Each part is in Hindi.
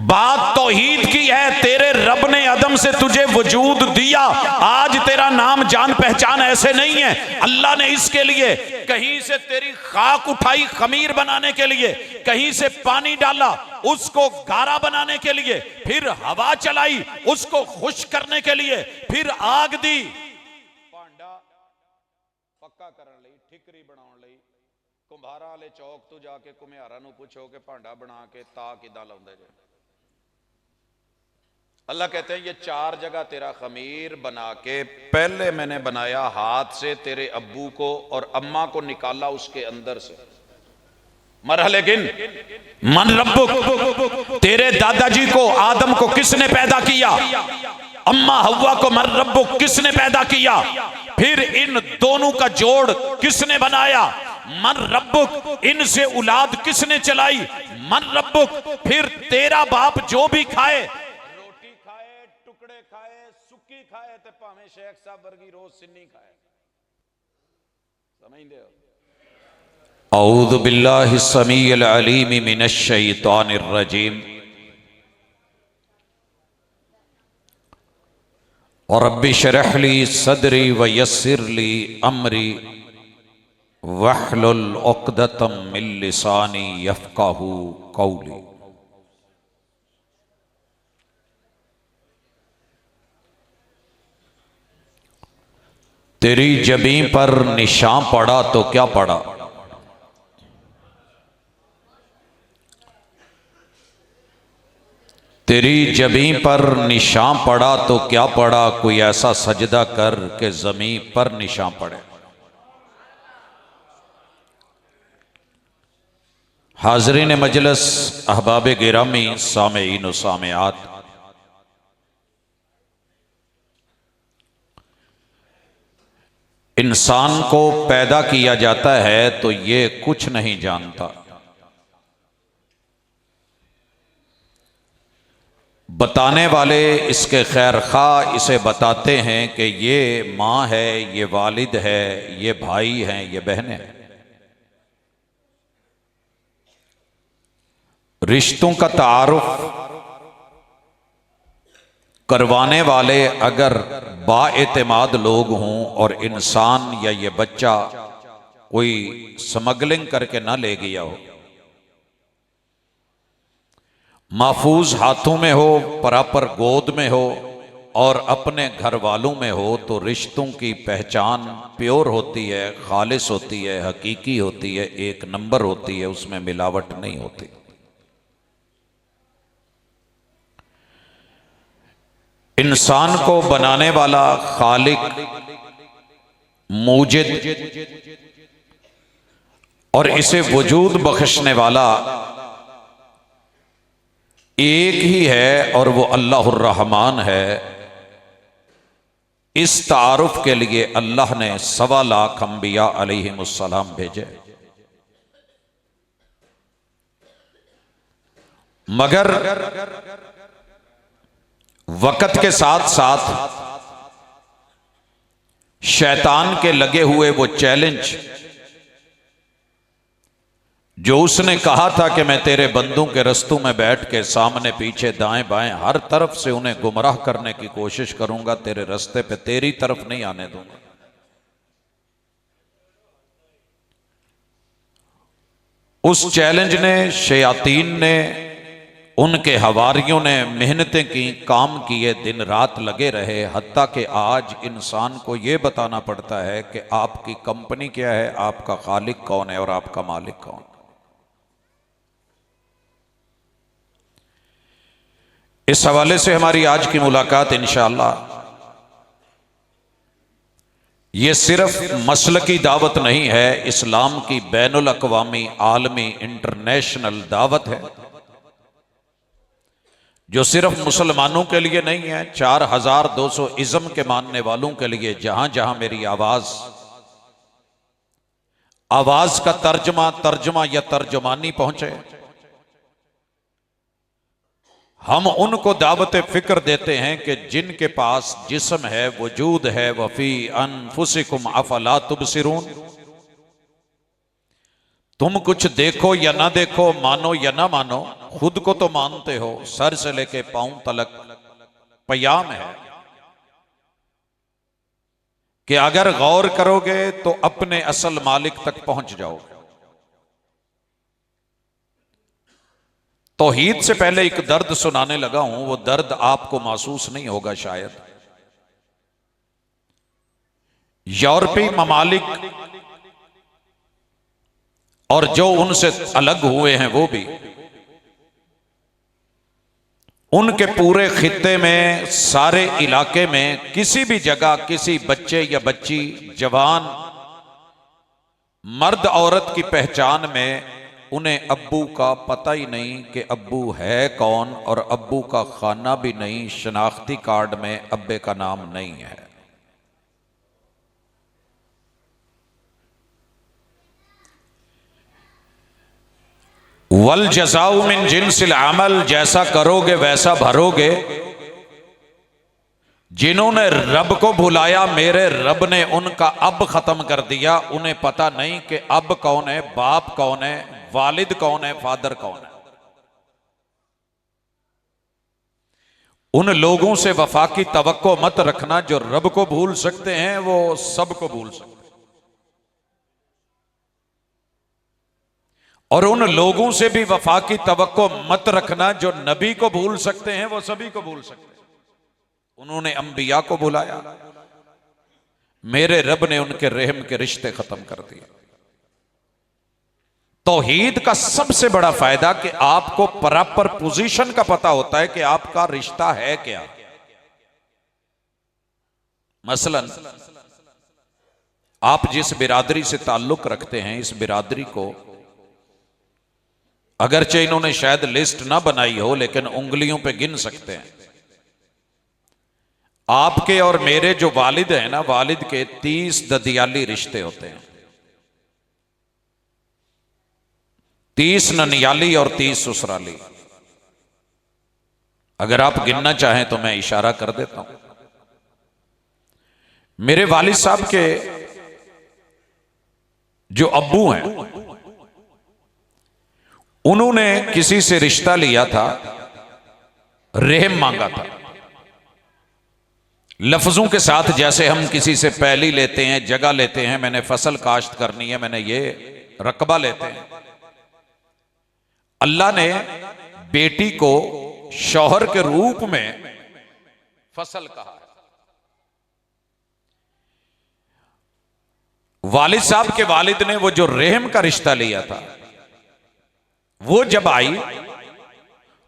बात तौहीद की है। तेरे रब ने अदम से तुझे वजूद दिया, आज तेरा नाम जान पहचान ऐसे नहीं है। अल्लाह ने इसके लिए कहीं से तेरी खाक उठाई खमीर बनाने के लिए, कहीं से पानी डाला उसको गारा बनाने के लिए, फिर हवा चलाई उसको खुश करने के लिए, फिर आग दी भांडा पक्का करने लई, ठिकरी बनाने लई। कुम्हारा वाले चौक तो जाके कुम्हारा नूं पुछो कि भांडा बना के ता किदां लाउंदे जे। अल्लाह कहते हैं ये 4 जगह तेरा खमीर बना के पहले मैंने बनाया हाथ से, तेरे अब्बू को और अम्मा को निकाला उसके अंदर से। मरहले गिन। मन रब्बुक, तेरे दादाजी को आदम को किसने पैदा किया? अम्मा हव्वा को मन रब्बुक किसने पैदा किया? फिर इन दोनों का जोड़ किसने बनाया? मन रब्बुक। इनसे औलाद किसने चलाई? मन रब्बुक। फिर तेरा बाप जो भी खाए, रोटी खाए, टुकड़े खाए, सुक्की खाए, ते भावें शेख साहब वर्गी रोज सिन्नी खाए। समझदे हो? औज़ु बिल्लाहि समीइल अलीम मिनश शैतानिर रजीम। और रब्बि शरह ली सदरी व यस्सिर ली अमरी वहलुल उक़दतम मिन लिसानी यफ़क़हू क़ौली। तेरी जबीं पर निशान पड़ा तो क्या पड़ा? तेरी जबीं पर निशान पड़ा तो क्या पड़ा? कोई ऐसा सजदा कर के जमीन पर निशान पड़े। हाज़रीन मजलिस, अहबाब गिरामी, सामेईन व सामेआत, इंसान को पैदा किया जाता है तो ये कुछ नहीं जानता। बताने वाले इसके खैर खा इसे बताते हैं कि ये माँ है, ये वालिद है, ये भाई हैं, ये बहनें हैं। रिश्तों का तारुफ करवाने वाले अगर बाएतमाद लोग हों और इंसान या ये बच्चा कोई स्मगलिंग करके ना ले गया हो, महफूज हाथों में हो, प्रॉपर गोद में हो और अपने घर वालों में हो, तो रिश्तों की पहचान प्योर होती है, खालिस होती है, हकीकी होती है, एक नंबर होती है, उसमें मिलावट नहीं होती। इंसान को बनाने वाला खालिक, मूजिद और इसे वजूद बख्शने वाला एक ही है और वो अल्लाहुर रहमान है। इस तारुफ के लिए अल्लाह ने 1.25 लाख अंबिया अलैहिमुस्सलाम भेजे। मगर वक्त के साथ साथ शैतान के लगे हुए वो चैलेंज जो उसने कहा था कि मैं तेरे बंदों के रस्तों में बैठ के सामने पीछे दाएं बाएं हर तरफ से उन्हें गुमराह करने की कोशिश करूंगा, तेरे रास्ते पे तेरी तरफ नहीं आने दूंगा। उस चैलेंज ने, शयातीन ने, उनके हवारियों ने मेहनतें की, काम किए, दिन रात लगे रहे, हत्ता कि आज इंसान को यह बताना पड़ता है कि आपकी कंपनी क्या है, आपका खालिक कौन है और आपका मालिक कौन। इस हवाले से हमारी आज की मुलाकात इंशाअल्लाह ये सिर्फ मसलकी दावत नहीं है, इस्लाम की बैनुल अक़वामी आलमी इंटरनेशनल दावत है जो सिर्फ मुसलमानों के लिए नहीं है, 4200 इज़्म के मानने वालों के लिए। जहां जहां मेरी आवाज का तर्जमा या तर्जमानी पहुंचे, हम उनको दावत फिक्र देते हैं कि जिनके पास जिस्म है, वजूद है, वफी अनफुसिकुम अफला तुबसिरून, तुम कुछ देखो या ना देखो, मानो या ना मानो, खुद को तो मानते हो, सर से लेके पांव तलक पयाम है कि अगर गौर करोगे तो अपने असल मालिक तक पहुंच जाओगे। तौहीद से पहले एक दर्द सुनाने लगा हूं, वो दर्द आपको महसूस नहीं होगा शायद। यूरोपीय ममालिक और जो उनसे अलग हुए हैं वो भी, उनके पूरे खित्ते में, सारे इलाके में, किसी भी जगह किसी बच्चे या बच्ची, जवान, मर्द औरत की पहचान में उन्हें अब्बू का पता ही नहीं कि अब्बू है कौन, और अब्बू का खाना भी नहीं, शनाख्ती कार्ड में अब्बे का नाम नहीं है। वल जज़ाउ मिन जिन्सिल अमल, जैसा करोगे वैसा भरोगे। जिन्होंने रब को भुलाया, मेरे रब ने उनका अब खत्म कर दिया। उन्हें पता नहीं कि अब कौन है, बाप कौन है, वालिद कौन है, फादर कौन है। उन लोगों से वफा की तवक्को मत रखना जो रब को भूल सकते हैं, वो सबको भूल सकते हैं। और उन लोगों से भी वफा की तवक्को मत रखना जो नबी को भूल सकते हैं, वो सभी को भूल सकते हैं। उन्होंने अंबिया को बुलाया, मेरे रब ने उनके रहम के रिश्ते खत्म कर दिए। तौहीद का सबसे बड़ा फायदा कि आपको प्रॉपर पोजीशन का पता होता है कि आपका रिश्ता है क्या। मसलन आप जिस बिरादरी से ताल्लुक रखते हैं, इस बिरादरी को अगरचे इन्होंने शायद लिस्ट ना बनाई हो, लेकिन उंगलियों पे गिन सकते हैं। आपके और मेरे जो वालिद हैं ना, वालिद के 30 ददियाली रिश्ते होते हैं, 30 ननियाली और 30 ससुराली। अगर आप गिनना चाहें तो मैं इशारा कर देता हूं। मेरे वालिद साहब के जो अब्बू हैं, उन्होंने किसी से रिश्ता लिया था, रहम मांगा था। लफ्जों के साथ जैसे हम किसी से पैली लेते हैं, जगह लेते हैं, मैंने फसल काश्त करनी है, मैंने ये रकबा लेते हैं। अल्लाह ने बेटी को शौहर के रूप में फसल कहा है। वालिद साहब के वालिद ने वो जो रहम का रिश्ता लिया था, वो जब आई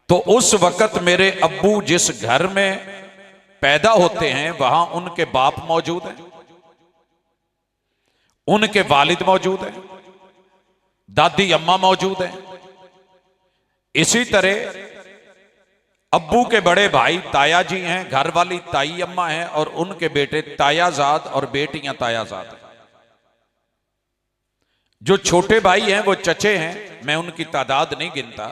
तो उस वक्त मेरे अब्बू जिस घर में पैदा होते हैं, वहां उनके बाप मौजूद हैं, उनके वालिद मौजूद हैं, दादी अम्मा मौजूद हैं। इसी तरह अब्बू के बड़े भाई ताया जी हैं, घर वाली ताई अम्मा हैं, और उनके बेटे तायाजाद और बेटियां तायाजाद हैं। जो छोटे भाई हैं वो चचे हैं, मैं उनकी तादाद नहीं गिनता,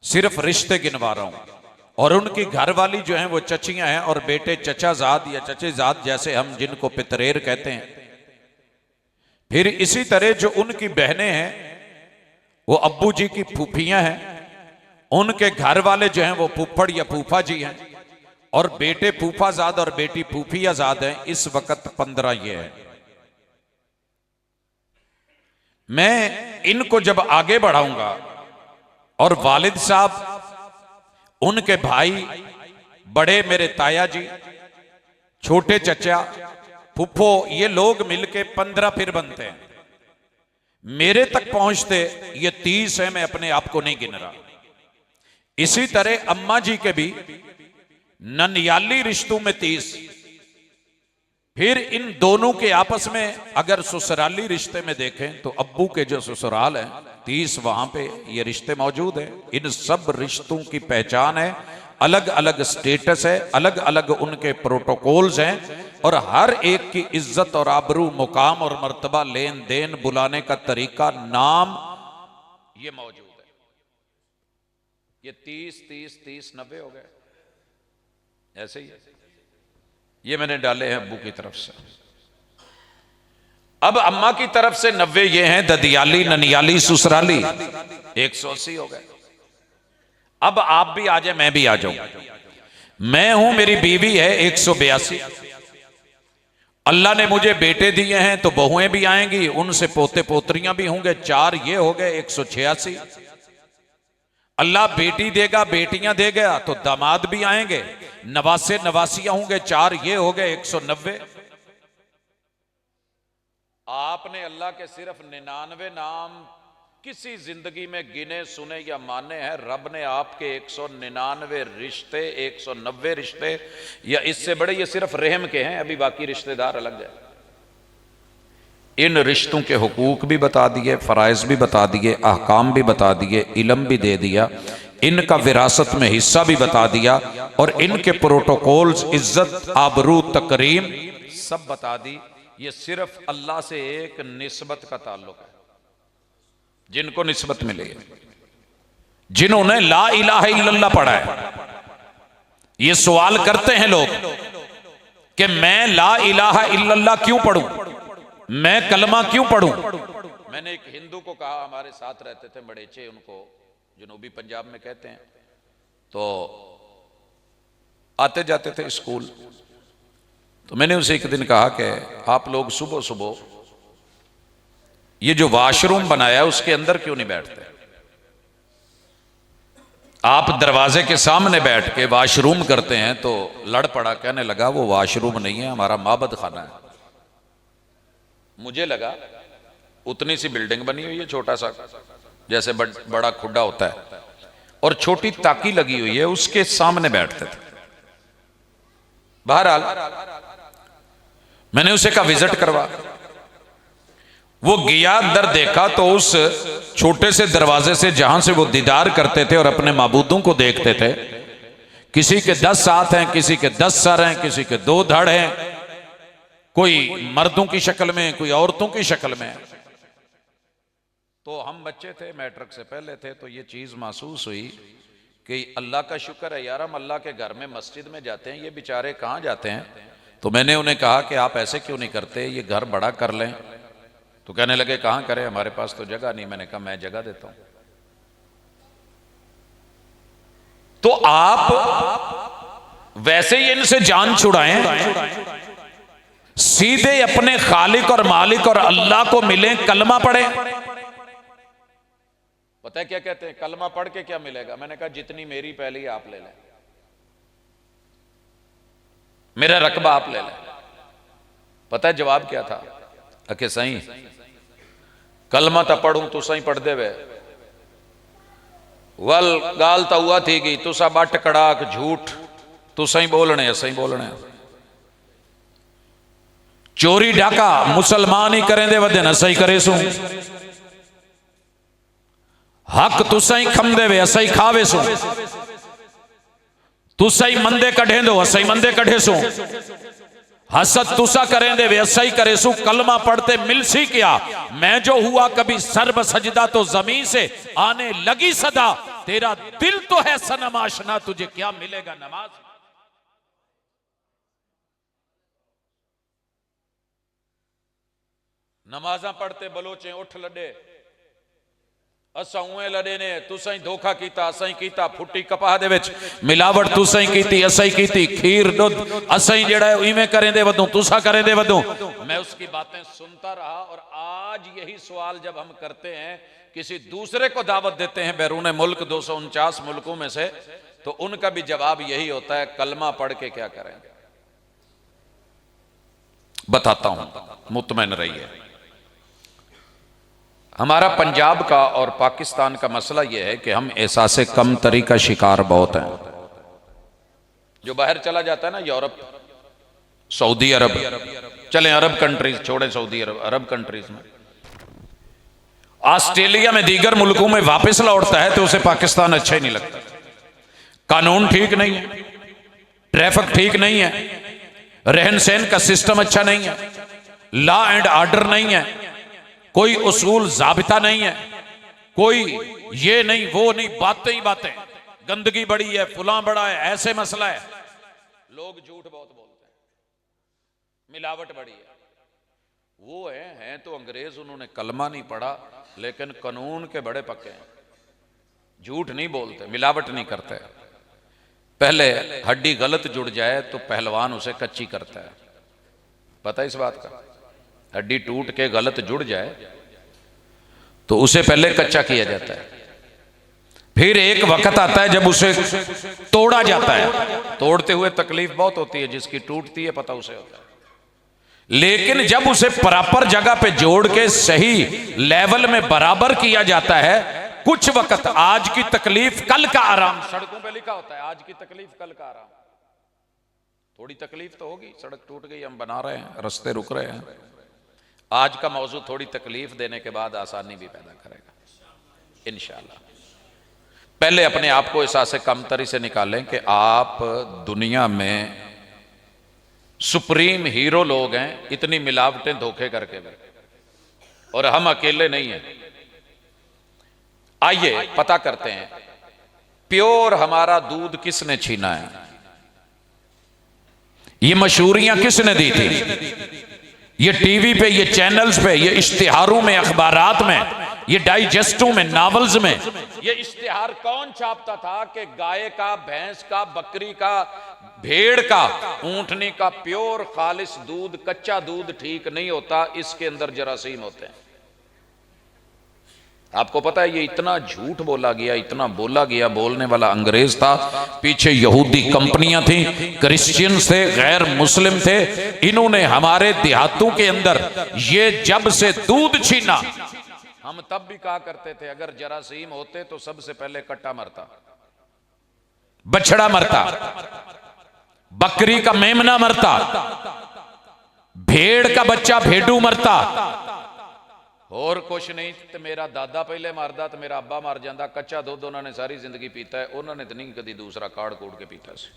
सिर्फ रिश्ते गिनवा रहा हूं। और उनकी घरवाली जो हैं वो चचियां हैं, और बेटे चचाजाद या चचेजाद जैसे हम जिनको पितरेर कहते हैं। फिर इसी तरह जो उनकी बहनें हैं वो अब्बू जी की फूफियां हैं, उनके घर वाले जो हैं वो फूफड़ या फूफा जी हैं, और बेटे फूफाजाद और बेटी फूफियाजाद हैं। इस वक्त 15 ये है। मैं इनको जब आगे बढ़ाऊंगा और वालिद साहब, उनके भाई, बड़े मेरे ताया जी, छोटे चचा, फुफ्फो, ये लोग मिलके 15 फिर बनते हैं। मेरे तक पहुंचते ये 30 है, मैं अपने आप को नहीं गिन रहा। इसी तरह अम्मा जी के भी ननियाली रिश्तों में 30। फिर इन दोनों के आपस में अगर ससुराली रिश्ते में देखें तो अब्बू के जो ससुराल है 30, वहां पे ये रिश्ते मौजूद हैं। इन सब रिश्तों की पहचान है, अलग अलग स्टेटस है, अलग अलग उनके प्रोटोकॉल्स हैं, और हर एक की इज्जत और आबरू, मुकाम और मर्तबा, लेन देन, बुलाने का तरीका, नाम, ये मौजूद है। ये 30 30 30 90 हो गए, ऐसे ही है। ये मैंने डाले हैं अब्बू की तरफ से। अब अम्मा की तरफ से 90 ये हैं, ददियाली, ननियाली, ससुराली, 180 हो गए। अब आप भी आ जाए, मैं भी आ जाऊं। मैं हूं, मेरी बीवी है 182। अल्लाह ने मुझे बेटे दिए हैं तो बहुएं भी आएंगी, उनसे पोते पोतरियां भी होंगे, 4 ये हो गए 186। अल्लाह बेटी देगा, बेटियां देगा तो दामाद भी आएंगे, नवासे नवासियां होंगे, 4 ये हो गए 190। आपने अल्लाह के सिर्फ 99 नाम किसी जिंदगी में गिने सुने या माने हैं। रब ने आपके 199 रिश्ते, 190 रिश्ते या इससे बड़े, ये सिर्फ रहम के हैं, अभी बाकी रिश्तेदार अलग है। इन रिश्तों के हुकूक भी बता दिए, फराइज भी बता दिए, अहकाम भी बता दिए, इल्म भी दे दिया, इनका विरासत में हिस्सा भी बता दिया, और इनके प्रोटोकॉल्स, इज्जत, आबरू, तकरीम सब बता दी। ये सिर्फ अल्लाह से एक निस्बत का ताल्लुक है। जिनको निस्बत मिली है, जिन्होंने ला इलाहा इल्लल्लाह पढ़ा है। ये सवाल करते हैं लोग कि मैं ला इलाहा इल्लल्लाह क्यों पढ़ूं, मैं कलमा क्यों पढ़ूं। मैंने एक हिंदू को कहा, हमारे साथ रहते थे, मड़ेचे उनको जनूबी पंजाब में कहते हैं, तो आते जाते थे स्कूल। तो मैंने उसे एक दिन कहा कि आप लोग सुबह सुबह ये जो वॉशरूम बनाया है उसके अंदर क्यों नहीं बैठते। आप दरवाजे के सामने बैठ के वॉशरूम करते हैं। तो लड़ पड़ा, कहने लगा वो वॉशरूम नहीं है, हमारा माबद खाना है। मुझे लगा उतनी सी बिल्डिंग बनी हुई है, छोटा सा जैसे बड़ा खुड्डा होता है, और छोटी ताकी लगी हुई है, उसके सामने बैठते थे। बहरहाल मैंने उसे कहा विजिट करवा। वो गया, अंदर देखा तो उस छोटे से दरवाजे से जहां से वो दीदार करते थे और अपने माबूदों को देखते थे, किसी के 10 हाथ हैं, किसी के 10 सर हैं, किसी के 2 धड़ हैं, कोई मर्दों की शक्ल में, कोई औरतों की शक्ल में। तो हम बच्चे थे, मैट्रिक से पहले थे, तो ये चीज महसूस हुई कि अल्लाह का शुक्र है यार, हम अल्लाह के घर में मस्जिद में जाते हैं, ये बेचारे कहाँ जाते हैं। तो मैंने उन्हें कहा कि आप ऐसे क्यों नहीं करते, ये घर बड़ा कर लें। तो कहने लगे कहां करें, हमारे पास तो जगह नहीं। मैंने कहा मैं जगह देता हूं। तो आप वैसे ही इनसे जान छुड़ाएं, सीधे अपने खालिक और मालिक और अल्लाह को मिले, कलमा पढ़े। पता है क्या कहते हैं, कलमा पढ़ के क्या मिलेगा। मैंने कहा जितनी मेरी पहली आप ले लें, मेरा रकबा आप ले लें। पता है जवाब क्या था, अके सही कलमा तो पढ़ूं तो सही पढ़ दे वे, वल गाल तो हुआ थी गई, तुसा बट कड़ाक झूठ, तू सही बोलने, सही बोलने। चोरी डाका मुसलमान ही करें दे वदे न सही करे सू, हक तुसा ही खम दे वे असई खावे सू, तुसा ही मंदे कढ़े दो असई मंदे कढ़े सू, हसद तुसा करें दे वे असई करे सू। कलमा पढ़ते मिल सी क्या, मैं जो हुआ कभी सर्व सजदा तो जमीन से आने लगी सदा, तेरा दिल तो है सनम आशना, तुझे क्या मिलेगा नमाज। नमाजा पढ़ते बलोचे उठ लड़े, असा उए लड़े ने, तुसा ही धोखा कीता, असा ही कीता, फुट्टी कपाह दे विच मिलावट तुसा ही कीती, असा ही कीती, खीर दुध असा ही जेड़ा इवें करें दे वदू, तुसा करें दे वदू। मैं उसकी बातें सुनता रहा, और आज यही सवाल जब हम करते हैं, किसी दूसरे को दावत देते हैं बैरून मुल्क 249 मुल्कों में से, तो उनका भी जवाब यही होता है कलमा पढ़ के क्या करें। बताता हूं, मुतमैन रहिए। हमारा पंजाब का और पाकिस्तान का मसला यह है कि हम एहसास कम तरी का शिकार बहुत हैं। जो बाहर चला जाता है ना, यूरोप, सऊदी अरब, चले अरब कंट्रीज छोड़े, सऊदी अरब, अरब कंट्रीज में, ऑस्ट्रेलिया में, दीगर मुल्कों में वापस लौटता है तो उसे पाकिस्तान अच्छा ही नहीं लगता। कानून ठीक नहीं है, ट्रैफिक ठीक नहीं है, रहन सहन का सिस्टम अच्छा नहीं है, लॉ एंड ऑर्डर नहीं है, कोई उसूल जाबिता नहीं है, कोई ये नहीं वो नहीं, बातें ही बातें, गंदगी बड़ी है, फुला बड़ा है, ऐसे मसला है। लोग झूठ बहुत बोलते हैं, मिलावट बड़ी है, वो हैं तो अंग्रेज, उन्होंने कलमा नहीं पढ़ा, लेकिन कानून के बड़े पक्के हैं, झूठ नहीं बोलते, मिलावट नहीं करते। पहले हड्डी गलत जुड़ जाए तो पहलवान उसे कच्ची करता है, पता है इस बात का? हड्डी टूट के गलत जुड़ जाए तो उसे पहले कच्चा किया जाता है, फिर एक वक्त आता है जब उसे तोड़ा जाता है। तोड़ते हुए तकलीफ बहुत होती है, जिसकी टूटती है पता उसे होता है, लेकिन जब उसे प्रॉपर जगह पे जोड़ के सही लेवल में बराबर किया जाता है, कुछ वक्त आज की तकलीफ कल का आराम। सड़कों पे लिखा होता है आज की तकलीफ कल का आराम। थोड़ी तकलीफ तो होगी, सड़क टूट गई, हम बना रहे हैं, रास्ते रुक रहे हैं। आज का मौजू थोड़ी तकलीफ देने के बाद आसानी भी पैदा करेगा इंशाअल्लाह। पहले अपने आप को एहसास कमतरी से निकालें कि आप दुनिया में सुप्रीम हीरो लोग हैं, इतनी मिलावटें धोखे करके भी, और हम अकेले नहीं हैं। आइए पता करते हैं, प्योर हमारा दूध किसने छीना है? ये मशहूरियां किसने दी थी? ये टीवी पे, ये चैनल्स पे, ये इश्तिहारों में, अखबारात में, ये डाइजेस्टों में, नॉवेल्स में, ये इश्तिहार कौन छापता था कि गाय का, भैंस का, बकरी का, भेड़ का, ऊंटनी का प्योर खालिस दूध, कच्चा दूध ठीक नहीं होता, इसके अंदर जरासीम होते हैं। आपको पता है ये इतना झूठ बोला गया, इतना बोला गया, बोलने वाला अंग्रेज था, पीछे यहूदी कंपनियां थी, क्रिश्चियंस थे, गैर मुस्लिम थे। इन्होंने हमारे देहातों के अंदर ये जब से दूध छीना, हम तब भी कहा करते थे अगर जरासीम होते तो सबसे पहले कट्टा मरता, बछड़ा मरता, बकरी का मेमना मरता, भेड़ का बच्चा भेड़ू मरता, और कुछ नहीं तो मेरा दादा पहले मारदा तो मेरा अब्बा मार जाता। कच्चा दूध उन्होंने सारी जिंदगी पीता है, उन्होंने तो नहीं कभी दूसरा काड़ कूड़ के पीता से।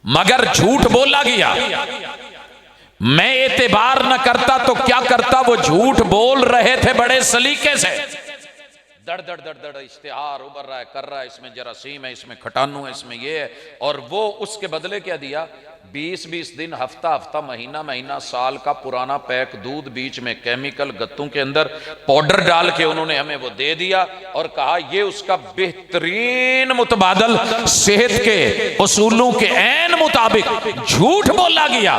मगर झूठ बोला गया, मैं एतबार न करता तो क्या करता, वो झूठ बोल रहे थे बड़े सलीके से। दड़ दड़ दड़ दड़ इश्तिहार उबर रहा है, कर रहा है, इसमें जरासीम है, इसमें खटानू है, इसमें ये है, और वो उसके बदले क्या दिया? 20-20 दिन, हफ्ता हफ्ता, महीना महीना, साल का पुराना पैक दूध, बीच में केमिकल, गत्तों के अंदर पाउडर डाल के उन्होंने हमें वो दे दिया और कहा ये उसका बेहतरीन मुतबादल सेहत के उसूलों के ऐन मुताबिक झूठ बोला गया।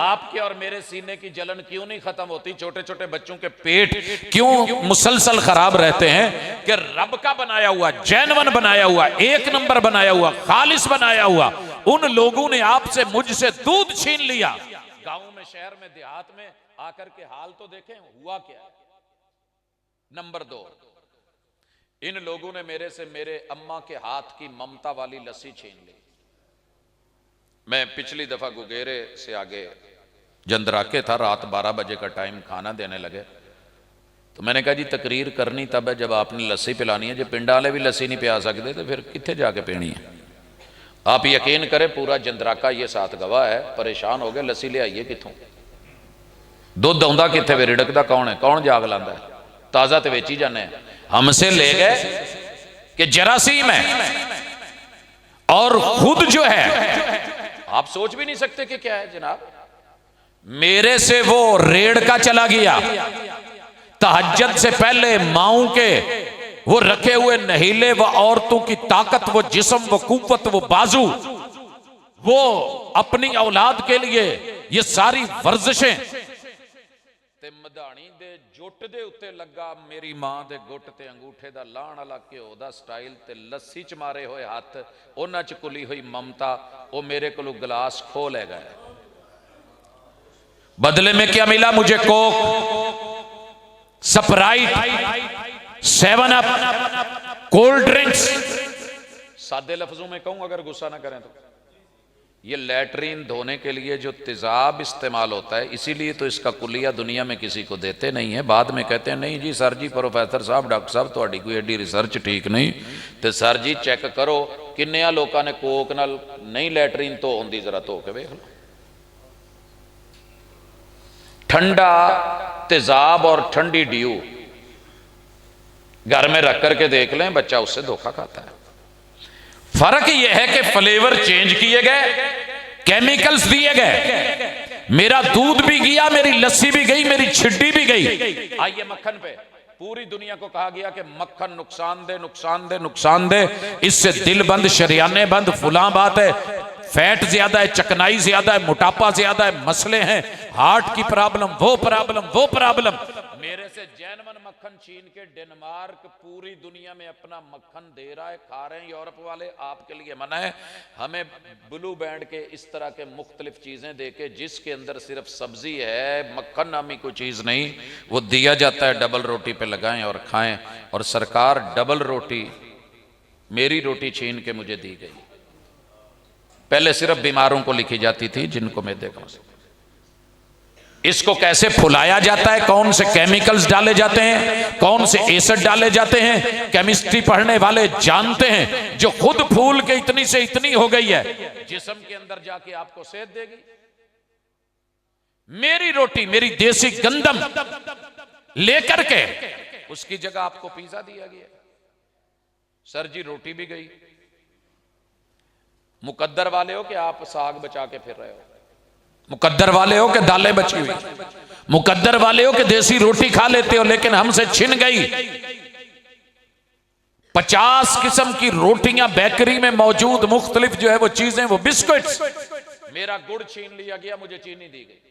आपके और मेरे सीने की जलन क्यों नहीं खत्म होती? छोटे छोटे बच्चों के पेट क्यों मुसलसल खराब रहते हैं? कि रब का बनाया हुआ, जैनवन बनाया हुआ, एक नंबर बनाया हुआ, खालिस बनाया हुआ उन लोगों ने आपसे, मुझसे दूध छीन लिया। गांव में, शहर में, देहात में आकर के हाल तो देखें हुआ क्या है। नंबर 2, इन लोगों ने मेरे से मेरे अम्मा के हाथ की ममता वाली लस्सी छीन ली। मैं पिछली दफा गुगेरे से आगे जंदराके था, रात 12 बजे का टाइम, खाना देने लगे तो मैंने कहा जी तकरीर करनी तब है जब आपने लस्सी पिलानी है, जब पिंड वाले भी लस्सी नहीं पिला सकते तो फिर कितने जाके पीनी है। आप यकीन करें पूरा जंदराका ये साथ गवाह है, परेशान हो गए, लस्सी ले आइए कितों, दुध आंदा कितने वे, रिड़कदा कौन है, कौन जाग लांदा है, ताजा तो वेची जाने हैं। हमसे ले गए कि जरासीम है, और खुद जो है आप सोच भी नहीं सकते कि क्या है जनाब। मेरे से वो रेड़ का चला गया, तहज्जुद से पहले माओं के वो रखे हुए नहीले, व औरतों की ताकत, वो जिस्म, वो कुव्वत, वो बाजू, वो अपनी औलाद के लिए ये सारी वर्जिशें। ते मधानी दे जुट दे उत्ते लगा मेरी मां दे गुट ते अंगूठे दा लाण वाला घ्यो दा स्टाइल, ते लस्सी च मारे हुए हाथ, उन्हां च कुली हुई ममता। वो मेरे को गिलास खो ले गए। बदले में क्या मिला मुझे? Coke, Sprite, 7 up, cold drinks. सादे लफ्जों में कहूं अगर गुस्सा ना करें तो, ये लैट्रीन धोने के लिए जो तेजाब इस्तेमाल होता है, इसीलिए तो इसका कुलिया दुनिया में किसी को देते नहीं है। बाद में कहते हैं नहीं जी सर जी, प्रोफेसर साहब, डॉक्टर साहब, थोड़ी कोई एडी रिसर्च ठीक नहीं, तो सर जी चेक करो किन्ने लोगों ने कोक नाल नहीं लैट्रीन तो होंदी, जरा धो के वेख लो। ठंडा तेजाब और ठंडी ड्यू घर में रख करके देख लें, बच्चा उससे धोखा खाता है। फर्क यह है कि फ्लेवर चेंज किए गए, केमिकल्स दिए गए, मेरा दूध भी गया, मेरी लस्सी भी गई, मेरी छिड्डी भी गई। आइए मक्खन पे, पूरी दुनिया को कहा गया कि मक्खन नुकसान दे, नुकसान दे, नुकसान दे, इससे दिल बंद, शरियाने बंद, फुला बात है, फैट ज्यादा है, चकनाई ज्यादा है, मोटापा ज्यादा है, मसले हैं, हार्ट की प्रॉब्लम, वो प्रॉब्लम, वो प्रॉब्लम। मेरे से जैनवन मक्खन छीन के डेनमार्क पूरी दुनिया में अपना मक्खन दे रहा है, खा रहे हैं यूरोप वाले। आपके लिए मना है। हमें ब्लू बैंड के इस तरह के मुख्तलिफ चीजें देके, जिसके अंदर सिर्फ सब्जी है, मक्खन नामी कोई चीज नहीं, वो दिया जाता है, डबल रोटी पे लगाएं और खाएं। और सरकार डबल रोटी, मेरी रोटी छीन के मुझे दी गई। पहले सिर्फ बीमारों को लिखी जाती थी, जिनको मैं देखा। इसको कैसे फुलाया जाता है, कौन से केमिकल्स डाले जाते हैं, कौन से एसिड डाले जाते हैं, केमिस्ट्री पढ़ने वाले जानते हैं। जो खुद फूल के इतनी से इतनी हो गई है, जिस्म के अंदर जाके आपको सेहत देगी। मेरी रोटी, मेरी देसी गंदम लेकर के उसकी जगह आपको पिज्जा दिया गया। सर जी रोटी भी गई। मुकद्दर वाले हो कि आप साग बचा के फिर रहे हो? मुकद्दर वाले हो कि दालें बची हुई, मुकद्दर वाले हो कि देसी रोटी खा लेते हो, लेकिन हमसे छिन गई। 50 किस्म की रोटियां बेकरी में मौजूद, मुख्तलिफ जो है वो चीजें, वो बिस्कुट्स। मेरा गुड़ छीन लिया गया, मुझे चीनी दी गई।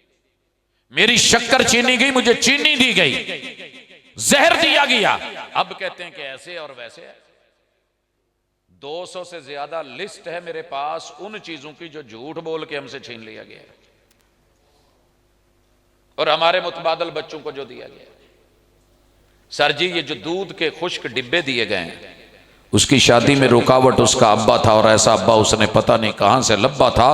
मेरी शक्कर छीनी गई, मुझे चीनी दी गई। जहर दिया गया। अब कहते हैं कि ऐसे और वैसे है। 200 से ज्यादा लिस्ट है मेरे पास उन चीजों की जो झूठ बोल के हमसे छीन लिया गया है, और हमारे मुतबादल बच्चों को जो दिया गया। सर जी ये जो दूध के खुश्क डिब्बे दिए गए हैं, उसकी शादी में रुकावट उसका अब्बा था, और ऐसा अब्बा उसने पता नहीं कहां से लब्बा था।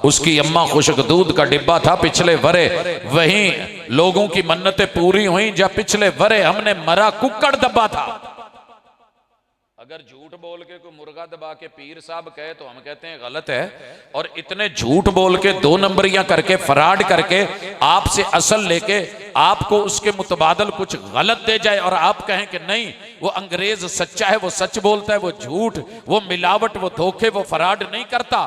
उसकी अम्मा खुश्क दूध का डिब्बा था। पिछले वरे वहीं लोगों की मन्नतें पूरी हुई जब पिछले वरे हमने मरा कुक्कड़ दबा था। अगर झूठ बोल के कोई मुर्गा दबा के पीर साहब कहे तो हम कहते हैं गलत है। और इतने झूठ बोल के 2 नंबरियां करके, फराड करके, आपसे असल लेके आपको उसके मुतबादल कुछ गलत दे जाए और आप कहें कि नहीं वो अंग्रेज सच्चा है, वो सच बोलता है, वो झूठ, वो मिलावट, वो धोखे, वो फराड नहीं करता,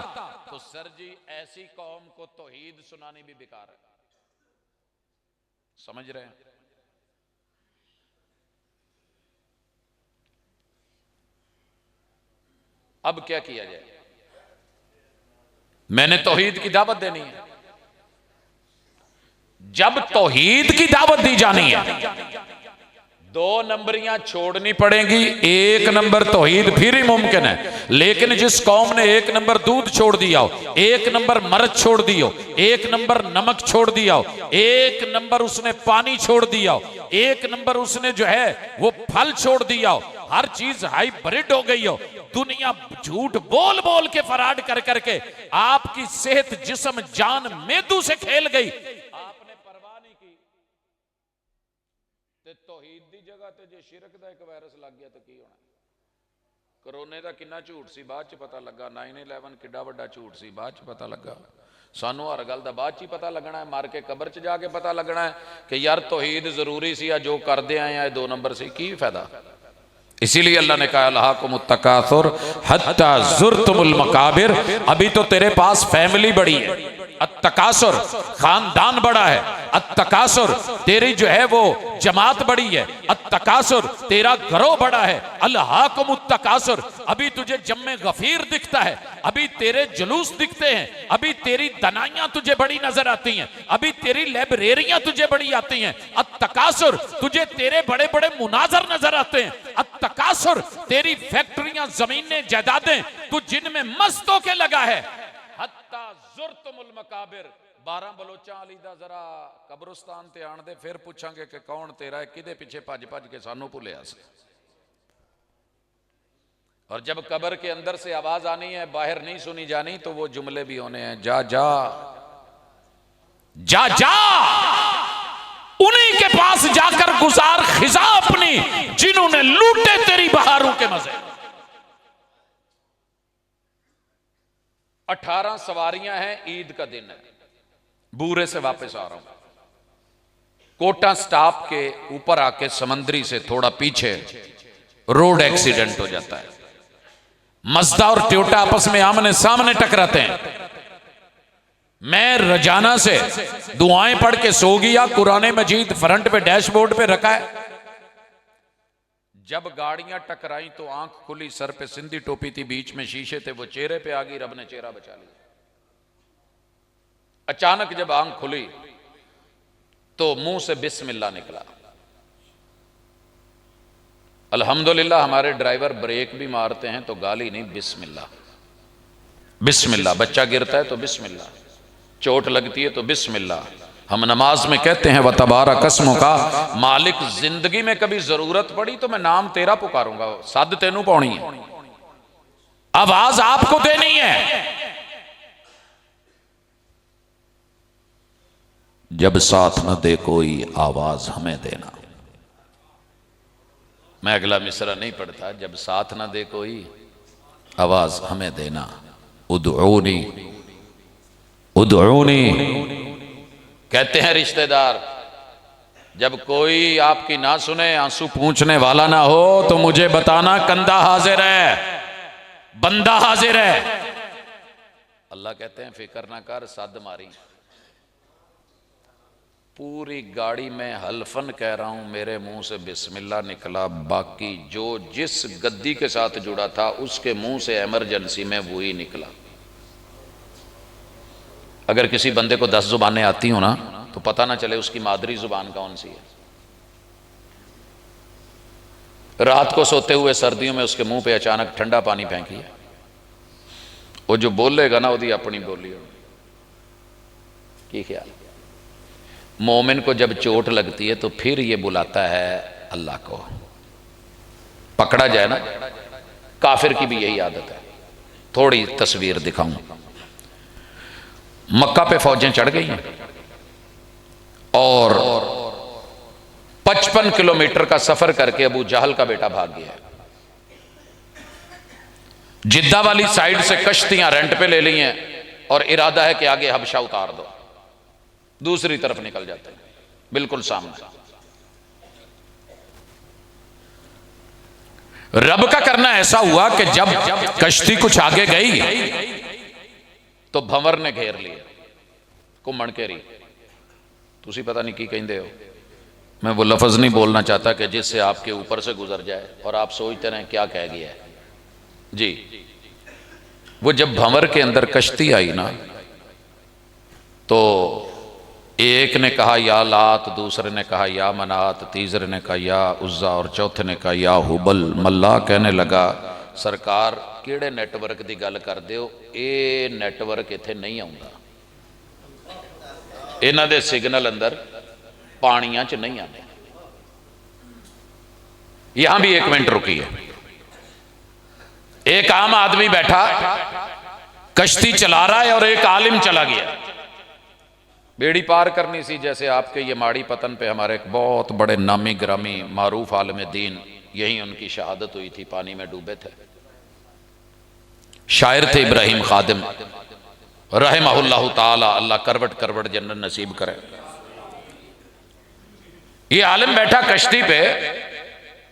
तो सर जी ऐसी कौम को तौहीद सुनानी भी बेकार है। समझ रहे हैं? अब क्या किया जाए? मैंने तौहीद की दावत देनी है। जब तौहीद की दावत दी जानी है, 2 नंबरियां छोड़नी पड़ेंगी। 1 नंबर तौहीद फिर ही मुमकिन है। लेकिन जिस कौम ने 1 नंबर दूध छोड़ दिया हो, 1 नंबर मर्च छोड़ दी हो, 1 नंबर नमक छोड़ दिया हो, 1 नंबर उसने पानी छोड़ दिया हो, 1 नंबर उसने जो है वो फल छोड़ दिया हो, हर चीज हाइब्रिड हो गई हो, दुनिया झूठ बोल बोल के, फराड कर करके आपकी सेहत, जिस्म, जान, मेदू से खेल गई। आपने परवाह नहीं की ते तौहीद दी जगह ते जे शिरक दा एक वायरस लग गया तो की होना? कोरोना दा कितना झूठ सी बाद च पता लगा, 9/11 किड्डा वड्डा झूठ सी बाद च पता लगा। सानू हर गल दा बाद च पता लगना है, मार के कबर च जाके पता लगना है कि यार तौहीद जरूरी सी, जो करदे आए हैं 2 नंबर से की फायदा। इसीलिए अल्लाह ने कहा अल्हाकुमुत तकासुर हत्ता ज़ुरतुमुल मकाबिर। अभी तो तेरे पास फैमिली बड़ी है, अत्तकासुर खानदान बड़ा है, अत्तकासुर तेरी जो है वो जमात बड़ी है, अत्तकासुर तेरा घरों बड़ा है। अल्हाकुमुत तकासुर, अभी तुझे जम्मे गफीर दिखता है, अभी तेरे जुलूस दिखते हैं, अभी तेरी दनाइयां तुझे बड़ी नजर आती हैं, अभी तेरी लाइब्रेरियां तुझे बड़ी आती हैं। अत्तकासुर तुझे तेरे बड़े बड़े मुनाजर नजर आते हैं। अत्तकासुर तेरी फैक्ट्रियां, जमीनें, जायदादें तू जिनमें मस्त होके लगा है। हत्ता ज़ुरतुमुल मकाबिर। 12 बलोचा अली दा जरा कब्रिस्तान ते आण दे, फिर पूछांगे कि कौन तेरा है, किदे पीछे भज भज के सानू भुलिया से। और जब कब्र के अंदर से आवाज आनी है, बाहर नहीं सुनी जानी, तो वो जुमले भी होने हैं, जा जा जा जा, उन्हीं के पास जाकर गुजार खिजा अपनी, जिन्होंने लूटे तेरी बहारों के मजे। 18 सवारियां हैं, ईद का दिन है, बूरे से वापस आ रहा हूं, कोटा स्टॉप के ऊपर आके समंदरी से थोड़ा पीछे रोड एक्सीडेंट हो जाता है। मज़दा और टोयोटा आपस में आमने सामने टकराते हैं। मैं रजाना से दुआएं पढ़ के सो गया, कुरान मजीद फ्रंट पे डैशबोर्ड पे रखा है। जब गाड़ियां टकराई तो आंख खुली, सर पे सिंधी टोपी थी, बीच में शीशे थे, वो चेहरे पे आ गई, रब ने चेहरा बचा लिया। अचानक जब आंख खुली तो मुंह से बिस्मिल्लाह निकला। अल्हम्दुलिल्लाह हमारे ड्राइवर ब्रेक भी मारते हैं तो गाली नहीं, बिस्मिल्लाह बिस्मिल्लाह। बच्चा गिरता है तो बिस्मिल्लाह, चोट लगती है तो बिस्मिल्लाह। हम नमाज में कहते हैं व तबारा कसमों का मालिक, जिंदगी में कभी जरूरत पड़ी तो मैं नाम तेरा पुकारूंगा, सद तेनू पाउनी है, आवाज आपको देनी है। जब साथ न दे कोई आवाज हमें देना। मैं अगला मिसरा नहीं पढ़ता, जब साथ न दे कोई आवाज हमें देना। उदऊनी उदऊनी कहते हैं रिश्तेदार, जब कोई आपकी ना सुने, आंसू पूछने वाला ना हो तो मुझे बताना, कंधा हाजिर है, बंदा हाजिर है। अल्लाह कहते हैं फिक्र ना कर, सद मारी। पूरी गाड़ी में हल्फन कह रहा हूं, मेरे मुंह से बिस्मिल्लाह निकला, बाकी जो जिस गद्दी के साथ जुड़ा था उसके मुंह से इमरजेंसी में वही निकला। अगर किसी बंदे को 10 जुबानें आती हो ना तो पता ना चले उसकी मादरी जुबान कौन सी है। रात को सोते हुए सर्दियों में उसके मुंह पे अचानक ठंडा पानी फेंकिए, वो जो बोलेगा ना वो अपनी बोली हो। की ख्याल, मोमिन को जब चोट लगती है तो फिर ये बुलाता है अल्लाह को। पकड़ा जाए ना, काफिर की भी यही आदत है। थोड़ी तस्वीर दिखाऊं। मक्का पे फौजें चढ़ गई हैं और 55 किलोमीटर का सफर करके अबू जहल का बेटा भाग गया। जिद्दा वाली साइड से कश्तियां रेंट पे ले ली हैं और इरादा है कि आगे हबशा उतार दो, दूसरी तरफ निकल जाते हैं, बिल्कुल सामने। रब का करना ऐसा हुआ कि जब कश्ती कुछ आगे गई तो भंवर ने घेर लिया, घुमन घेरी। तुसी पता नहीं की कहते हो, मैं वो लफ्ज नहीं बोलना चाहता कि जिससे आपके ऊपर से गुजर जाए और आप सोचते रहें क्या कह गया है जी। वो जब भंवर के अंदर कश्ती आई ना तो एक ने कहा या लात, दूसरे ने कहा या मनात, तीसरे ने कहा या उज्जा और चौथे ने कहा या हुबल। मल्ला कहने लगा, सरकार किहड़े नैटवर्क की गल करदे हो, ये नैटवर्क इत्थे नहीं आउंदा, इन्हां दे सिग्नल अंदर पानियां च नहीं आने। यहां भी 1 मिनट रुकी है। एक आम आदमी बैठा कश्ती चला रहा है और एक आलिम चला गया। बेड़ी पार करनी सी, जैसे आपके ये माड़ी पतन पे हमारे एक बहुत बड़े नामी ग्रामी मारूफ आलिम दीन, यही उनकी शहादत हुई थी, पानी में डूबे थे। शायर थे इब्राहिम खादिम रहमहुल्लाह ताला, अल्लाह करवट करवट जन्नत नसीब करे। ये आलिम बैठा कश्ती पे,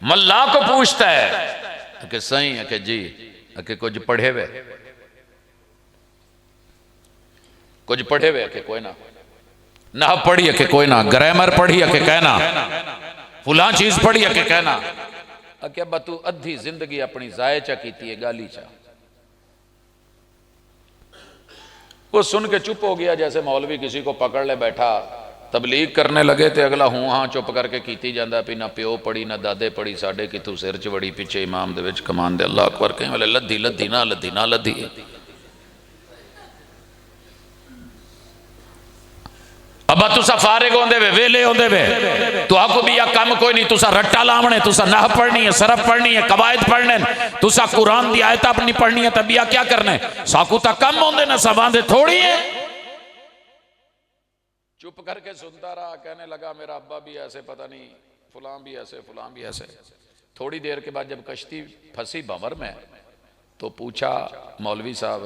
मल्ला को पूछता है कि सही है कि जी, कि कुछ पढ़े हुए, कुछ पढ़े हुए कि कोई ना पढ़ी है कि कोई ना, ग्रामर पढ़ी है कि कहना, फुला चीज पढ़ी है कि कहना। अके अब्बा तू अद्धी जिंदगी अपनी जाय चा की है, गाली चा। वो सुन के चुप हो गया, जैसे मौलवी किसी को पकड़ ले बैठा तबलीग करने लगे तो अगला हूं हाँ चुप करके कीती जाता भी, ना प्यो पढ़ी ना दादे पढ़ी, साडे कि तू सिर च वड़ी पिछे इमाम दे विच कमान दे अल्लाह अकबर कहीं वाले लद्दी लद्दी ना लद्दी ना लद्दी। अब्बा तुसा फारिग होंदे वे, वेले होंदे वे, तो आपको भी यह काम कोई नहीं, तुसा रट्टा लावने, तुसा नह पढ़नी है, सरफ पढ़नी है, कवायद पढ़ने, तुसा कुरान दी आयत अपनी पढ़नी है, तब क्या करने, साकू ता कम होंदे ना सबांदे थोड़ी है। चुप करके सुनता रहा, कहने लगा मेरा अब्बा भी ऐसे, पता नहीं फुलां भी ऐसे, फुलां भी ऐसे। थोड़ी देर के बाद जब कश्ती फंसी भंवर में तो पूछा मौलवी साहब,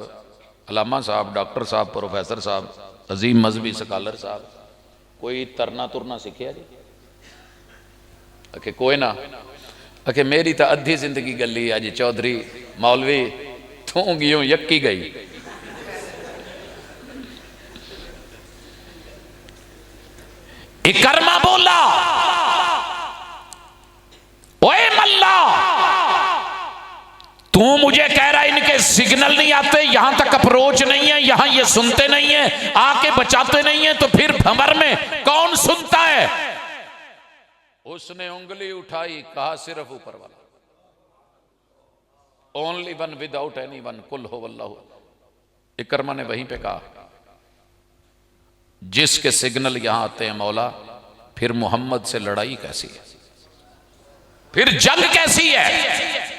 अलामा साहब, डॉक्टर साहब, प्रोफेसर साहब, अजीम मजहबी स्कॉलर साहब, कोई तरना तुरना सीखिया जी? अके कोई ना। अके मेरी तो अद्धी जिंदगी गली अज चौधरी मौलवी तू गियों यक्की गई। इकरमा बोला, ओए मल्ला, तू मुझे कह रहा है इनके सिग्नल नहीं आते, यहां तक अप्रोच नहीं है, यहां ये सुनते नहीं है, आके बचाते नहीं है, तो फिर भंवर में कौन सुनता है? उसने उंगली उठाई, कहा सिर्फ ऊपर वाला, only one without any one, कुल हो वल्लाहु। इकरमा ने वहीं पे कहा, जिसके सिग्नल यहां आते हैं मौला, फिर मोहम्मद से लड़ाई कैसी है, फिर जंग कैसी है?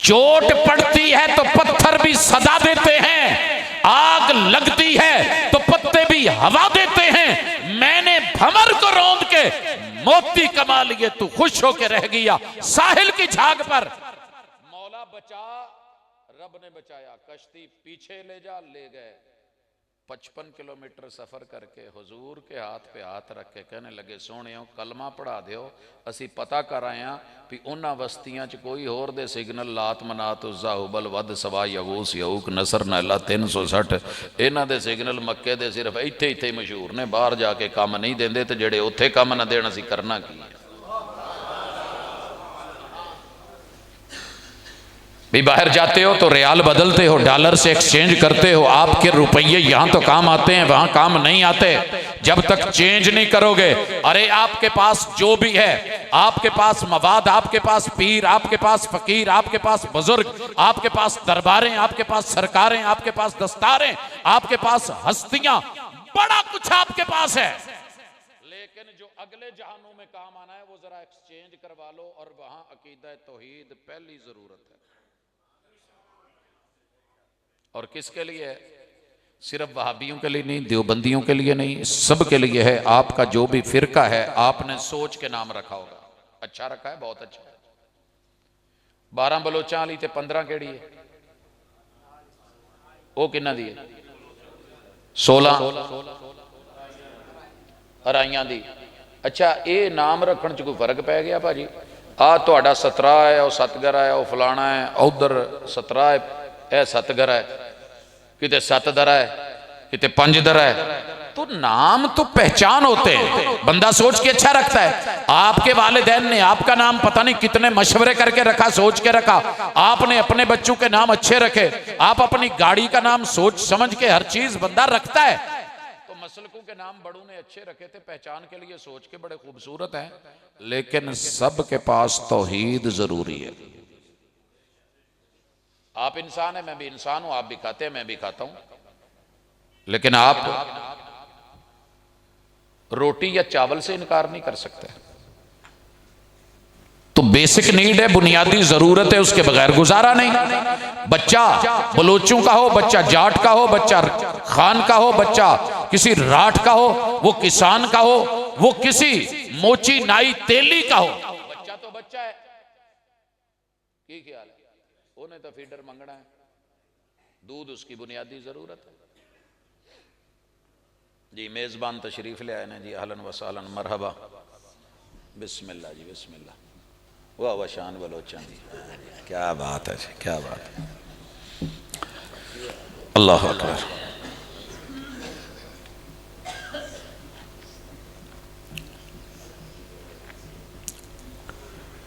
चोट पड़ती है तो पत्थर भी सदा देते हैं, आग लगती है तो पत्ते भी हवा देते हैं। मैंने भंवर को रौंद के मोती कमा लिए, तू खुश होके रह गया साहिल की झाग पर। मौला बचा, रब ने बचाया, कश्ती पीछे ले जा, ले गए। 55 किलोमीटर सफर करके हुजूर के हाथ पे हाथ रख के कहने लगे, सोहणियो कलमा पढ़ा दियो, असी पता कर आए हैं भी उन्हां बस्तियां च कोई होर दे सिग्नल लात मनात उज़्ज़ा हुबल वद सवा यगूस यऊक नसर नैला 360 इन्हां दे सिग्नल मक्के दे सिर्फ इत्थे इत्थे मशहूर ने, बाहर जाके काम नहीं देंदे, ते जेड़े उत्थे काम ना देण असी करना की है? भी बाहर जाते हो तो रियाल बदलते हो, डॉलर से एक्सचेंज करते हो, आपके रुपये यहां तो काम आते हैं, वहां काम नहीं आते जब तक चेंज नहीं करोगे। अरे आपके पास जो भी है, आपके पास मवाद, आपके पास पीर, आपके पास फकीर, आपके पास बुजुर्ग, आपके पास दरबारें, आपके पास सरकारें, आपके पास दस्तारें, आपके पास हस्तियां, बड़ा कुछ आपके पास है, लेकिन जो अगले जहानों में काम आना है वो जरा एक्सचेंज करवा लो, और वहां अकीदा तौहीद पहली जरूरत है। और किसके लिए है? सिर्फ वहाबियों के लिए नहीं, देवबंदियों के लिए नहीं, सब के लिए है। आपका जो भी फिरका है, आपने सोच के नाम रखा होगा, अच्छा रखा है, बहुत अच्छा है। 12 बलोचा वाली ते 15 केड़ी है? वो किन्ना दी है? 16 अराइयां दी। अच्छा, ये नाम रखने च कोई फर्क पै गया भाजी? आ तुहाडा 17 है, वो सतगरा है, वो फलाना है, उधर 17 है, यह सतगरा है, किते 7 दरा है, किते 5 दरा है। तो नाम तो पहचान होते हैं, बंदा सोच के अच्छा रखता है। आपके वालिदैन ने आपका नाम पता नहीं कितने मशवरे करके रखा, सोच के रखा। आपने अपने बच्चों के नाम अच्छे रखे, आप अपनी गाड़ी का नाम सोच समझ के हर चीज बंदा रखता है। तो मसलकों के नाम बड़ों ने अच्छे रखे थे, पहचान के लिए सोच के बड़े खूबसूरत हैं, लेकिन सबके पास तौहीद जरूरी है। आप इंसान है, मैं भी इंसान हूं, आप भी खाते हैं, मैं भी खाता हूं, लेकिन आप रोटी या चावल से इनकार नहीं कर सकते। तो बेसिक नीड है, बुनियादी जरूरत है, उसके बगैर गुजारा नहीं। बच्चा बलोचों का हो, बच्चा जाट का हो, बच्चा खान का हो, बच्चा किसी राठ का हो, वो किसान का हो, वो किसी मोची नाई तेली का हो, बच्चा तो बच्चा है। की ख्याल है? उन्हें तो फीडर मंगना है, दूध उसकी बुनियादी जरूरत है। जी मेजबान तशरीफ ले आए ना जी, अहलन व सहलन, मरहबा, बिस्मिल्लाह जी, बिस्मिल्लाह। वाह वाह, शान बलोचा जी, क्या बात है जी, क्या बात है, अल्लाह अकबर।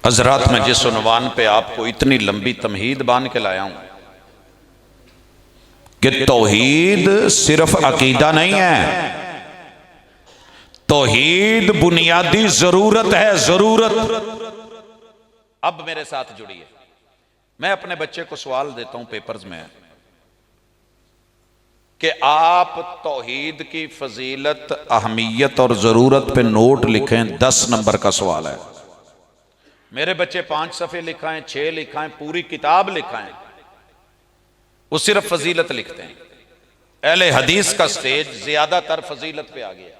हजरात, मैं जिस उन्वान पे आपको इतनी लंबी तमहीद बांध के लाया हूं कि तौहीद सिर्फ अकीदा नहीं है, तौहीद बुनियादी जरूरत है, जरूरत। अब मेरे साथ जुड़िए, मैं अपने बच्चे को सवाल देता हूं पेपर्स में कि आप तौहीद की फजीलत, अहमियत और जरूरत पे नोट लिखें। 10 नंबर का सवाल है। मेरे बच्चे 5 सफ़े लिखाएं, 6 लिखाएं, पूरी किताब लिखाएं, वो सिर्फ फजीलत लिखते हैं। अहले हदीस का स्टेज ज्यादातर फजीलत पे आ गया,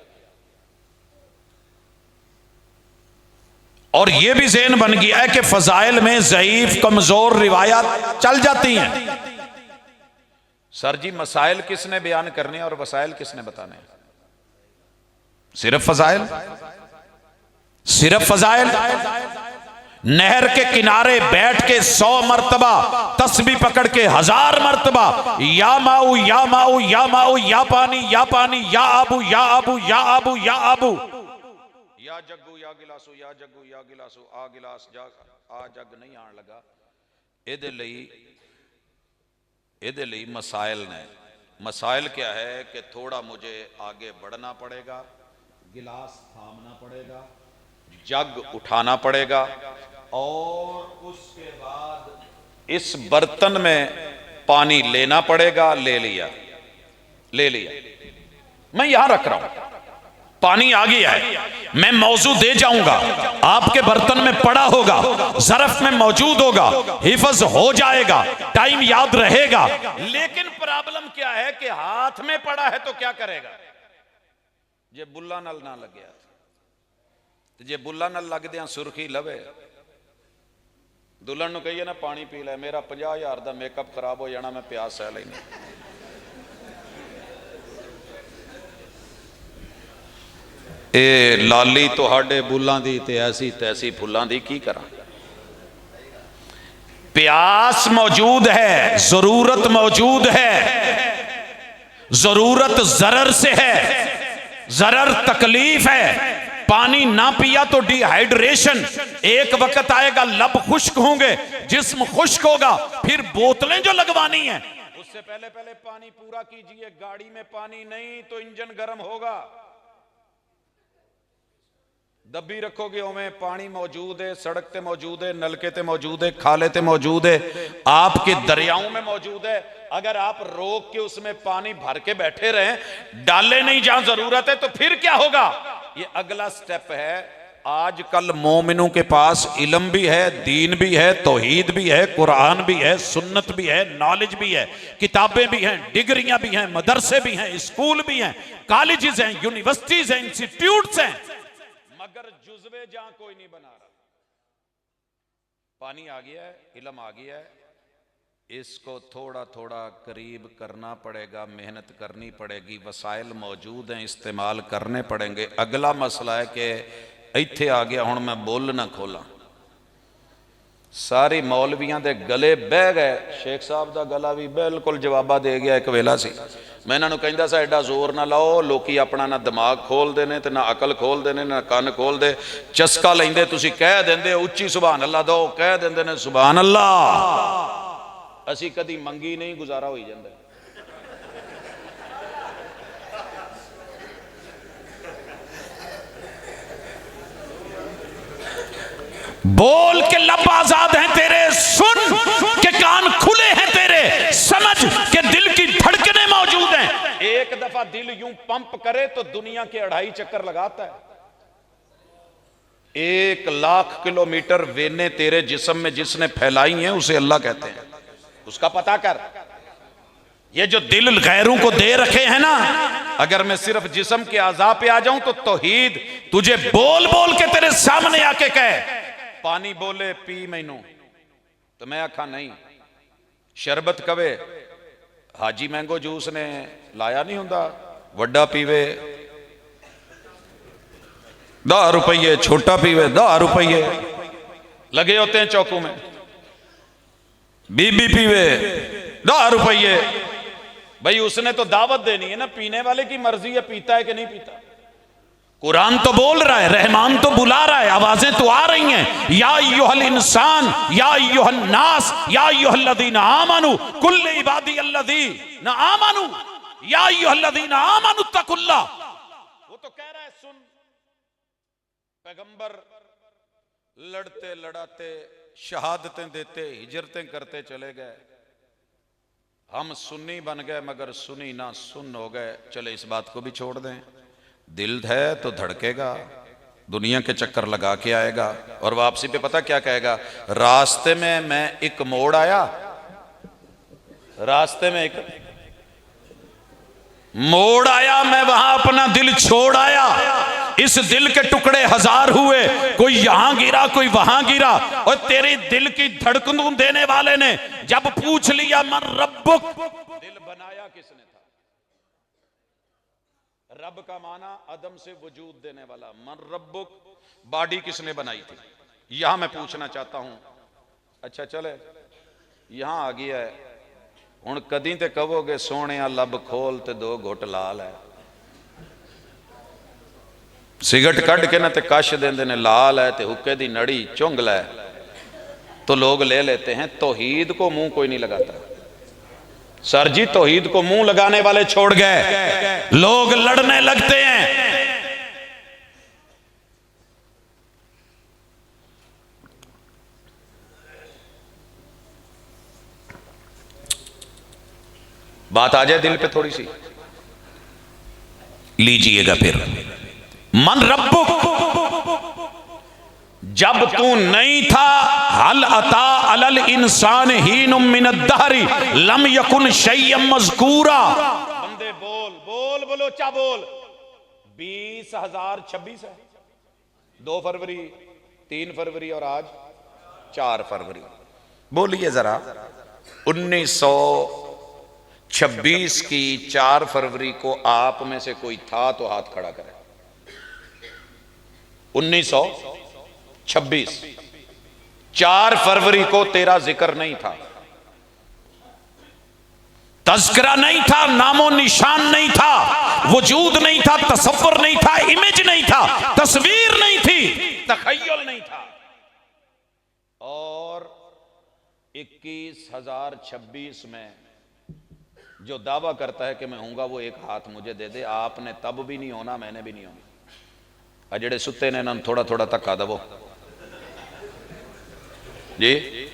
और यह भी ज़हन बन गया है कि फजाइल में ज़ईफ कमजोर रिवायत चल जाती हैं। सर जी, मसाइल किसने बयान करने और वसाइल किसने बताने? सिर्फ फजाइल, सिर्फ फजाइल। नहर के किनारे बैठ के 100 मरतबा तस्बीह पकड़ के 1000 मरतबा या माऊ या माऊ या माऊ, या पानी या पानी, या आबू या आबू या आबू या आबू, या जग्गू या गिलासू, या जग्गू या गिलासू, आ गिलास जा आ जग नहीं आन लगा। ਇਹਦੇ ਲਈ मसाइल ने। मसाइल क्या है कि थोड़ा मुझे आगे बढ़ना पड़ेगा, गिलास थामना पड़ेगा, जग उठाना पड़ेगा, और उसके बाद इस बर्तन में पानी लेना पड़ेगा। ले लिया। मैं यहां रख रहा हूं, पानी आ गया है, मैं मौजू दे जाऊंगा, आपके बर्तन में पड़ा होगा, ज़रफ में मौजूद होगा, हिफज हो जाएगा, टाइम याद रहेगा। लेकिन प्रॉब्लम क्या है कि हाथ में पड़ा है तो क्या करेगा? जे बुला नल ना लगे, जे बुला नल लगदे सुरखी लवे, दुल्हन नूं कहिए ना पानी पी ले, मेरा 50,000 का मेकअप खराब हो जाना, मैं प्यास सह लेनी। ਇਹ ਲਾਲੀ ਤੁਹਾਡੇ ਬੁੱਲਾਂ ਦੀ ਤੇ ਐਸੀ ਤੈਸੀ ਫੁੱਲਾਂ ਦੀ ਕੀ ਕਰਾਂ। प्यास मौजूद है, जरूरत मौजूद है, जरूरत जरर से है, जरर तकलीफ है। पानी ना पिया तो डिहाइड्रेशन, एक वक्त आएगा लब खुश्क होंगे, जिस्म खुश्क होगा, फिर बोतलें जो लगवानी है उससे पहले पहले पानी पूरा कीजिए। गाड़ी में पानी नहीं तो इंजन गर्म होगा। दब्बी रखोगे ओमें पानी मौजूद है, सड़क ते मौजूद है, नलके ते मौजूद है, खाले ते मौजूद है, आपके दरियाओं में मौजूद है। अगर आप रोक के उसमें पानी भर के बैठे रहें, डाले नहीं जहां जरूरत है, तो फिर क्या होगा? ये अगला स्टेप है। आजकल मोमिनों के पास इल्म भी है, दीन भी है, तौहीद भी है, कुरान भी है, सुन्नत भी है, नॉलेज भी है, किताबें भी हैं, डिग्रियां भी हैं, मदरसे भी हैं, स्कूल भी हैं, कॉलेजेस हैं, यूनिवर्सिटीज हैं, इंस्टीट्यूट्स हैं, मगर जुज़वे जहां कोई नहीं बना रहा। पानी आ गया है, इल्म आ गया है, इसको थोड़ा थोड़ा करीब करना पड़ेगा, मेहनत करनी पड़ेगी, वसाइल मौजूद हैं, इस्तेमाल करने पड़ेंगे। अगला मसला है कि इत्थे आ गया हुण मैं बोल ना खोला, सारी मौलवियां दे गले बह गए। शेख साहब दा गला भी बिल्कुल जवाबा दे गया। एक वेला सी मैं इन्हां नूं कहंदा सा एडा जोर ना लाओ, लोकी अपना ना दिमाग खोलते हैं, ना अकल खोलते हैं, ना कन खोलते, चस्का लेंदे, तुसीं कह देंदे उच्ची सुभान अल्लाह दो, कह देंदे ने सुभान अल्लाह। असीं कदी मंगी नहीं, गुजारा हो जाता। बोल के लब आजाद हैं तेरे, सुन के कान खुले हैं तेरे, समझ के दिल की धड़कनें मौजूद हैं। एक दफा दिल यूं पंप करे तो दुनिया के 2.5 चक्कर लगाता है। 1,00,000 किलोमीटर वेने तेरे जिस्म में जिसने फैलाई हैं उसे अल्लाह कहते हैं। उसका पता कर। ये जो दिल गैरों को दे रखे हैं ना, अगर मैं सिर्फ जिस्म के आज़ा पे आ जाऊं तो तौहीद तुझे बोल बोल के तेरे सामने आके कहे, पानी बोले पी मैनू, तो मैं आखा नहीं। शरबत कवे, हाजी मैंगो जूस ने लाया नहीं हुंदा, वड्डा पीवे 10 रुपये, छोटा पीवे 10 रुपये, लगे होते हैं चौकों में। बीबी पीवे 10 रुपये। भाई उसने तो दावत देनी है ना, पीने वाले की मर्जी है, पीता है कि नहीं पीता। कुरान तो बोल रहा है, रहमान तो बुला रहा है, आवाजें तो आ रही हैं। या अय्युहल इंसान, या अय्युहन नास, या अय्युहल्लज़ीना आमनू कुल्ल इबादी अल्लज़ीना आमनू, या अय्युहल्लज़ीना आमनू तकुल्लाह। वो तो कह रहा है सुन। पैगंबर लड़ते लड़ाते, शहादतें देते, हिजरतें करते चले गए। हम सुन्नी बन गए मगर सुनी ना सुन हो गए। चले इस बात को भी छोड़ दें। दिल है तो धड़केगा, दुनिया के चक्कर लगा के आएगा, और वापसी पे पता क्या कहेगा? रास्ते में मैं एक मोड़ आया, रास्ते में एक मोड़ आया, मैं वहां अपना दिल छोड़ आया। इस दिल के टुकड़े 1000 हुए, कोई यहां गिरा, कोई वहां गिरा, और तेरे दिल की धड़कनों देने वाले ने जब पूछ लिया मन रब्बुक, दिल बनाया किसने था? रब का माना अदम से वजूद देने वाला। मन रब्बुक, बॉडी किसने बनाई थी? यहां मैं पूछना चाहता हूं। अच्छा चले यहां आ गया है, हुण कदी ते कहोगे सोने लब खोल ते 2 घुट ला लै। सिगरट कढ़ के ना ते कश देंदे ने लाल है ते हुक्के दी नड़ी चुंगला है, तो लोग ले लेते हैं। तौहीद को मुंह कोई नहीं लगाता। सर जी तौहीद को मुंह लगाने वाले छोड़ गए, लोग लड़ने लगते हैं। बात आ जाए दिल पे थोड़ी सी, लीजिएगा फिर। मन रब्बुक, जब तू नहीं था, हल अता अलल इंसान हीनुम मिनद दहरी लम यकुन शैय्यम मज़कूरा। बंदे बोल बोल बोलो चा बोल। 20,026 है, 2 फरवरी, 3 फरवरी और आज 4 फरवरी। बोलिए जरा, 1926 की 4 फरवरी को आप में से कोई था तो हाथ खड़ा करे। 1926 4 फरवरी को तेरा जिक्र नहीं था, तज़किरा नहीं था, नामो निशान नहीं था, वजूद नहीं था, तसव्वुर नहीं था, इमेज नहीं था, तस्वीर नहीं थी, तखय्युल नहीं था। और 21,026 में जो दावा करता है कि मैं हूंगा वो एक हाथ मुझे दे दे। आपने तब भी नहीं होना, मैंने भी नहीं होना। जेड़े सुते ने इन्होंने थोड़ा थोड़ा धक्का दवो जी।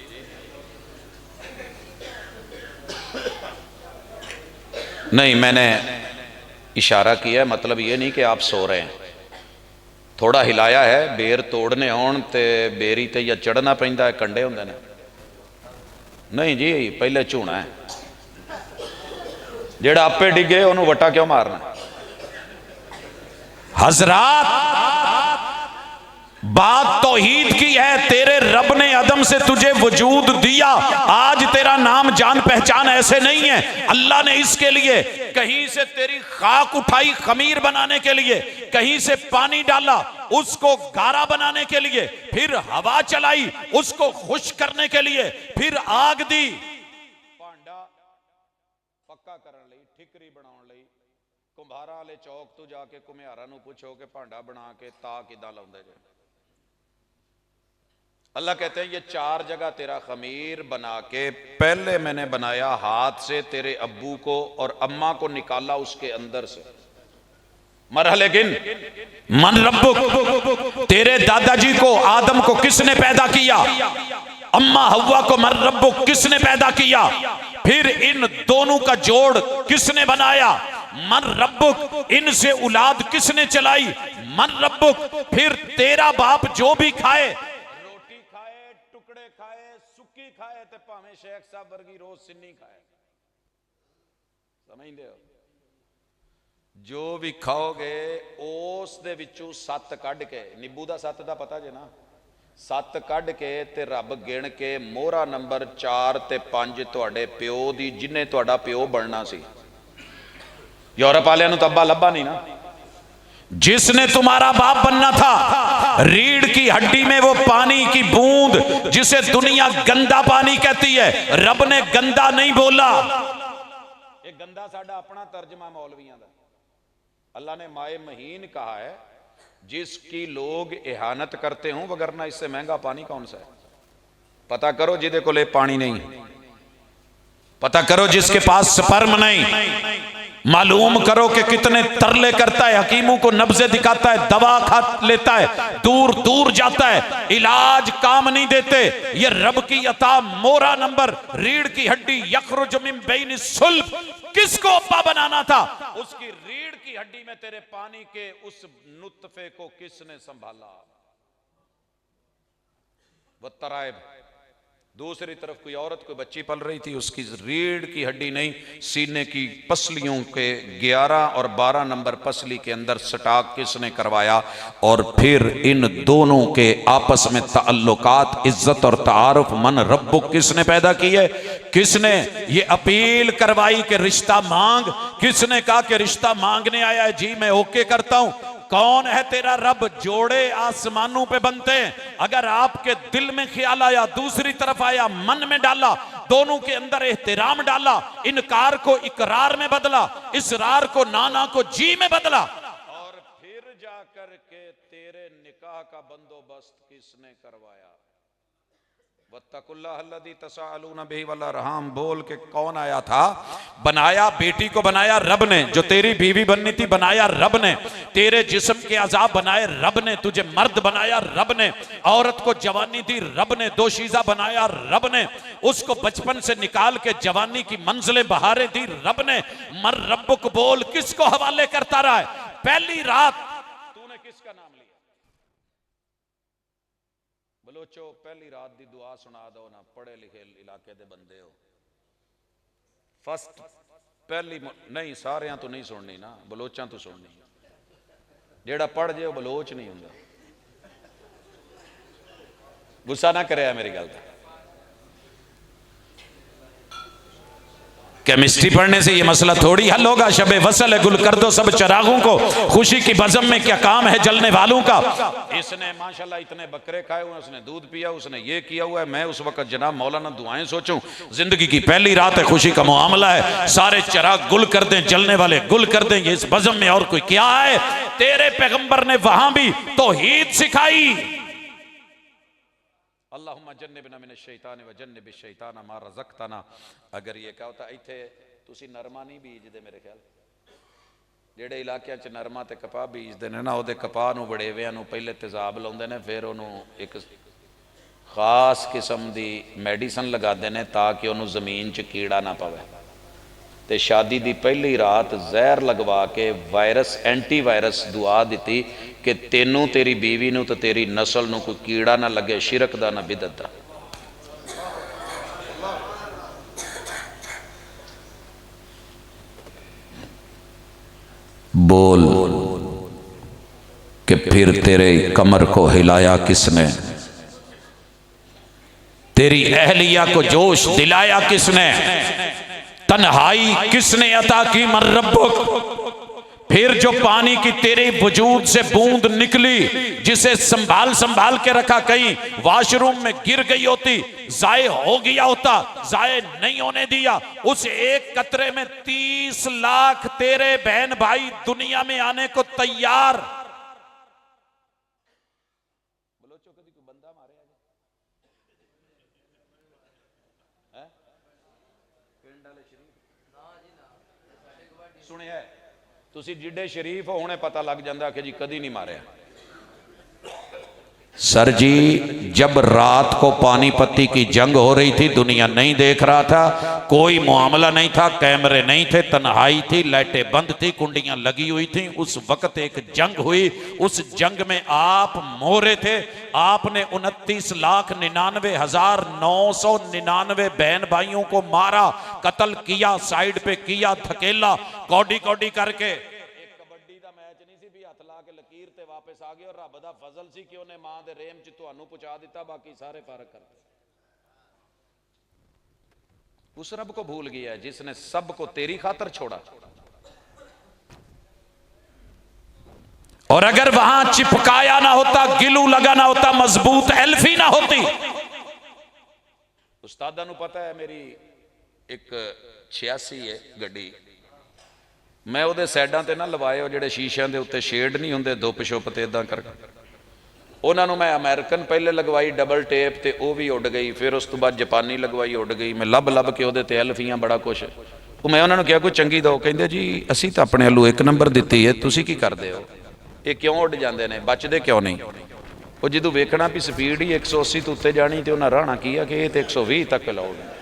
नहीं, मैंने इशारा किया है, मतलब ये नहीं कि आप सो रहे हैं। थोड़ा हिलाया है, बेर तोड़ने होण ते बेरी ते या चढ़ना पैंदा है, कंडे होंदे ने। नहीं जी, पहले झूना है, जेड़ा आपे डिगे उन्होंने वटा क्यों मारना। हजरात, बात तौहीद की है। तेरे रब ने अदम से तुझे वजूद दिया, आज तेरा नाम जान पहचान ऐसे नहीं है। अल्लाह ने इसके लिए कहीं से तेरी खाक उठाई खमीर बनाने के लिए, कहीं से पानी डाला उसको गारा बनाने के लिए, फिर हवा चलाई उसको खुश करने के लिए, फिर आग दी भांडा पक्का करने लई, ठिकरी बनाने लई। कुम्हारा वाले चौक तो जाके कुम्हारा नूं पूछो कि भांडा बना के ता किदां लाउंदे जे। अल्लाह कहते हैं ये 4 जगह तेरा खमीर बना के पहले मैंने बनाया हाथ से तेरे अब्बू को और अम्मा को निकाला उसके अंदर से। मरहले गिन। मन रब्बुक, तेरे दादाजी को आदम को किसने पैदा किया? अम्मा हव्वा को मन रब्बुक किसने पैदा किया? फिर इन दोनों का जोड़ किसने बनाया? मन रब्बुक। इनसे औलाद किसने चलाई? मन रब्बुक। फिर तेरा बाप जो भी खाए, रोटी खाए, टुकड़े खाए, सुक्की खाए, ते भावें शेख साहब वर्गी रोज सिन्नी खाए, समझते हो? जो भी खाओगे उस दे विचों 7 कढ़ के, नींबू दा 7 दा पता जे ना, 7 कढ़ के ते रब गिण के मोहरा नंबर 4 ते 5 तुहाडे प्यो दी, जिन्ने तुहाडा प्यो बनना सी। यूरोप वालियां नूं तो अब्बा लब्बा नहीं ना। जिसने तुम्हारा बाप बनना था, रीढ़ की हड्डी में वो पानी की बूंद जिसे दुनिया गंदा पानी कहती है, रब ने गंदा नहीं बोला। ये गंदा साडा अपना तर्जमा मौलवियां दा। अल्लाह ने माए महीन कहा है, जिसकी लोग इहानत करते हों, वगरना इससे महंगा पानी कौन सा है। पता करो जिदे कोले पानी नहीं, पता करो जिसके पास स्पर्म नहीं, मालूम करो कि कितने तरले करता है, हकीमों को नब्जे दिखाता है, दवा खा लेता है, दूर दूर जाता है, इलाज काम नहीं देते। ये रब की अता मोरा नंबर, रीढ़ की हड्डी, यखरुज मिन बैन सुल्ब। किसको अब्बा बनाना था? उसकी रीढ़ की हड्डी में तेरे पानी के उस नुतफे को किसने संभाला? वो तराइब। दूसरी तरफ कोई औरत, कोई बच्ची पल रही थी, उसकी रीढ़ की हड्डी नहीं, सीने की पसलियों के 11 और 12 नंबर पसली के अंदर स्टाक किसने करवाया? और फिर इन दोनों के आपस में ताल्लुकात, इज्जत और तारुफ मन रब्बुक किसने पैदा की है? किसने ये अपील करवाई कि रिश्ता मांग? किसने कहा कि रिश्ता मांगने आया है? जी मैं ओके करता हूं। कौन है तेरा रब? जोड़े आसमानों पे बनते हैं। अगर आपके दिल में ख्याल आया, दूसरी तरफ आया, मन में डाला, दोनों के अंदर एहतराम डाला, इनकार को इकरार में बदला, इसरार को नाना को जी में बदला, और फिर जाकर के निकाह का बंदोबस्त किसने करवाया? वत्तकुल्लाहल्लज़ी तसाअलूना बिही वल अरहाम, बोल के कौन आया था? बनाया, बेटी को बनाया रब ने। जो तेरी बीवी बननी थी बनाया रब ने। तेरे जिस्म के अज़ाब बनाए रब ने। तुझे मर्द बनाया रब ने। औरत को जवानी दी रब ने। दोशीज़ा बनाया रब ने। उसको बचपन से निकाल के जवानी की मंजिलें बहारें दी रब ने। मर रब्बुक, बोल किसको हवाले करता रहा है? पहली रात तूने किसका नाम लिया? बलोचो पहली रात दी दुआ सुना दो ना, पढ़े लिखे इलाके दे बंदे हो। फर्स्ट पहली नहीं, सारियां तो नहीं सुननी ना, बलोचां तो सुननी। जेड़ा पढ़ जे बलोच नहीं हुंदा। गुस्सा ना करे मेरी गल का। केमिस्ट्री पढ़ने से ये मसला थोड़ी हल होगा। शबे वसल है, गुल कर दो सब चरागों को, खुशी की बज़म में क्या काम है जलने वालों का। इसने माशाल्लाह इतने बकरे खाए हुए, उसने दूध पिया, उसने ये किया हुआ है। मैं उस वक्त जनाब मौलाना दुआएं सोचूं। जिंदगी की पहली रात है, खुशी का मामला है, सारे चराग गुल कर दें, जलने वाले गुल कर दें, ये इस बज़म में और कोई क्या है? तेरे पैगंबर ने वहां भी तौहीद सिखाई। अल्लाहुम्मा जन्निबना मिनश शैतान व जन्निबिश शैतान मा रज़क़तना। अगर ये क्या होता इत्थे तुसी नरमा नहीं बीजदे, मेरे ख्याल जेड़े इलाके च नरमा ते कपाह बीजदे ने ना, ओदे कपाह नूं वड़ेविਆਂ नूं पहले तेजाब लाउंदे ने, फिर ओनूं एक खास किस्म दी मैडिसन लगाते ने ताकि ओनूं जमीन च कीड़ा ना पवे। ते शादी दी पहली रात जहर लगवा के वायरस एंटीवायरस दुआ दी कि तेनू तेरी बीवी नू तो तेरी नस्ल नू कोई कीड़ा ना लगे, शिरक दा ना बिदअत दा। बोल कि फिर तेरे कमर को हिलाया किसने? तेरी अहलिया को जोश दिलाया किसने? तन्हाई किसने अता की? मर रब्बुक। फिर जो पानी की तेरे वजूद से बूंद निकली, जिसे संभाल संभाल के रखा, कहीं वॉशरूम में गिर गई होती, जाए हो गया होता, जाए नहीं होने दिया। उस एक कतरे में 30 लाख तेरे बहन भाई दुनिया में आने को तैयार। सुनिए तुसी जिड्डे शरीफ हो, हुणे पता लग जाता कि जी कदी नहीं मारे। सर जी, जब रात को पानीपत्ती की जंग हो रही थी, दुनिया नहीं देख रहा था, कोई मामला नहीं था, कैमरे नहीं थे, तन्हाई थी, लाइटें बंद थी, कुंडियां लगी हुई थी। उस वक्त एक जंग हुई, उस जंग में आप मोहरे थे। आपने 29,99,999 बहन भाइयों को मारा, कत्ल किया, साइड पे किया, धकेला, कौडी कौडी करके। वापस आ गए और रब दा फजल सी कि उन्हें मां दे रेम च तुहानू पहुंचा दिता, बाकी सारे फारग कर दिए। उस रब को भूल गया है जिसने सबको तेरी खातर छोड़ा। और अगर वहां चिपकाया ना होता, गिलू लगा ना होता, मजबूत एल्फी ना होती। उस्तादा नू पता है मेरी एक 86 है गड्डी, मैं वो साइडा ते ना लवाए जो शीशियां दे उत्ते शेड नहीं होंगे धुप छुप ते इदां कर, उन्होंने मैं अमेरिकन पहले लगवाई डबल टेप ते वो भी उड़ गई, फिर उस तो बाद जापानी लगवाई उड़ गई। मैं लभ लभ के वो एल्फियां बड़ा कुछ, तो मैं उन्होंने कहा कोई चंगी दो, कहते जी असी तो अपने वालों 1 नंबर दी है, तुसी की करते हो, ये क्यों उड़ जाते हैं, बचते क्यों नहीं? वो जो वेखना भी स्पीड ही 180 तो उत्ते जानी, तो उन्हें रहना की है कि ये तो 120 तक लाओगे।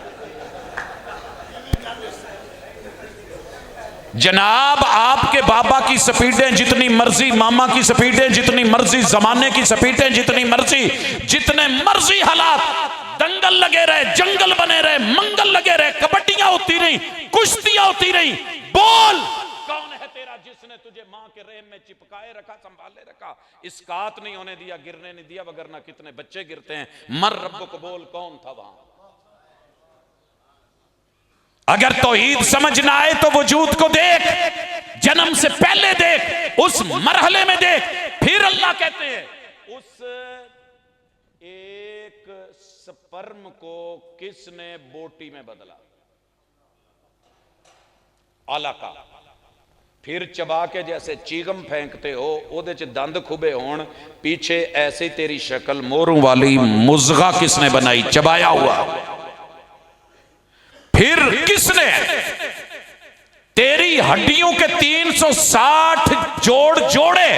जनाब आपके बाबा की स्पीडें जितनी मर्जी, मामा की स्पीडें जितनी मर्जी, जमाने की स्पीडें जितनी मर्जी, जितने मर्जी हालात, दंगल लगे रहे, जंगल बने रहे, मंगल लगे रहे, कबड्डियां होती रही, कुश्तियां होती रही, बोल कौन है तेरा जिसने तुझे मां के रेम में चिपकाए रखा, संभाले रखा, इसकात नहीं होने दिया, गिरने नहीं दिया, वगरना कितने बच्चे गिरते हैं। मर रब्बो को बोल कौन था वहां? अगर तौहीद समझ ना आए तो वजूद को देख, जन्म से पहले देख, उस मरहले में देख। फिर अल्लाह कहते हैं उस एक स्पर्म को किसने बोटी में बदला? अलका। फिर चबा के जैसे चीगम फेंकते हो, ओदे च दंद खुबे होण, पीछे ऐसी तेरी शक्ल मोरों वाली मुज़गा किसने बनाई? चबाया हुआ। फिर किसने तेरी हड्डियों के 360 जोड़ जोड़े?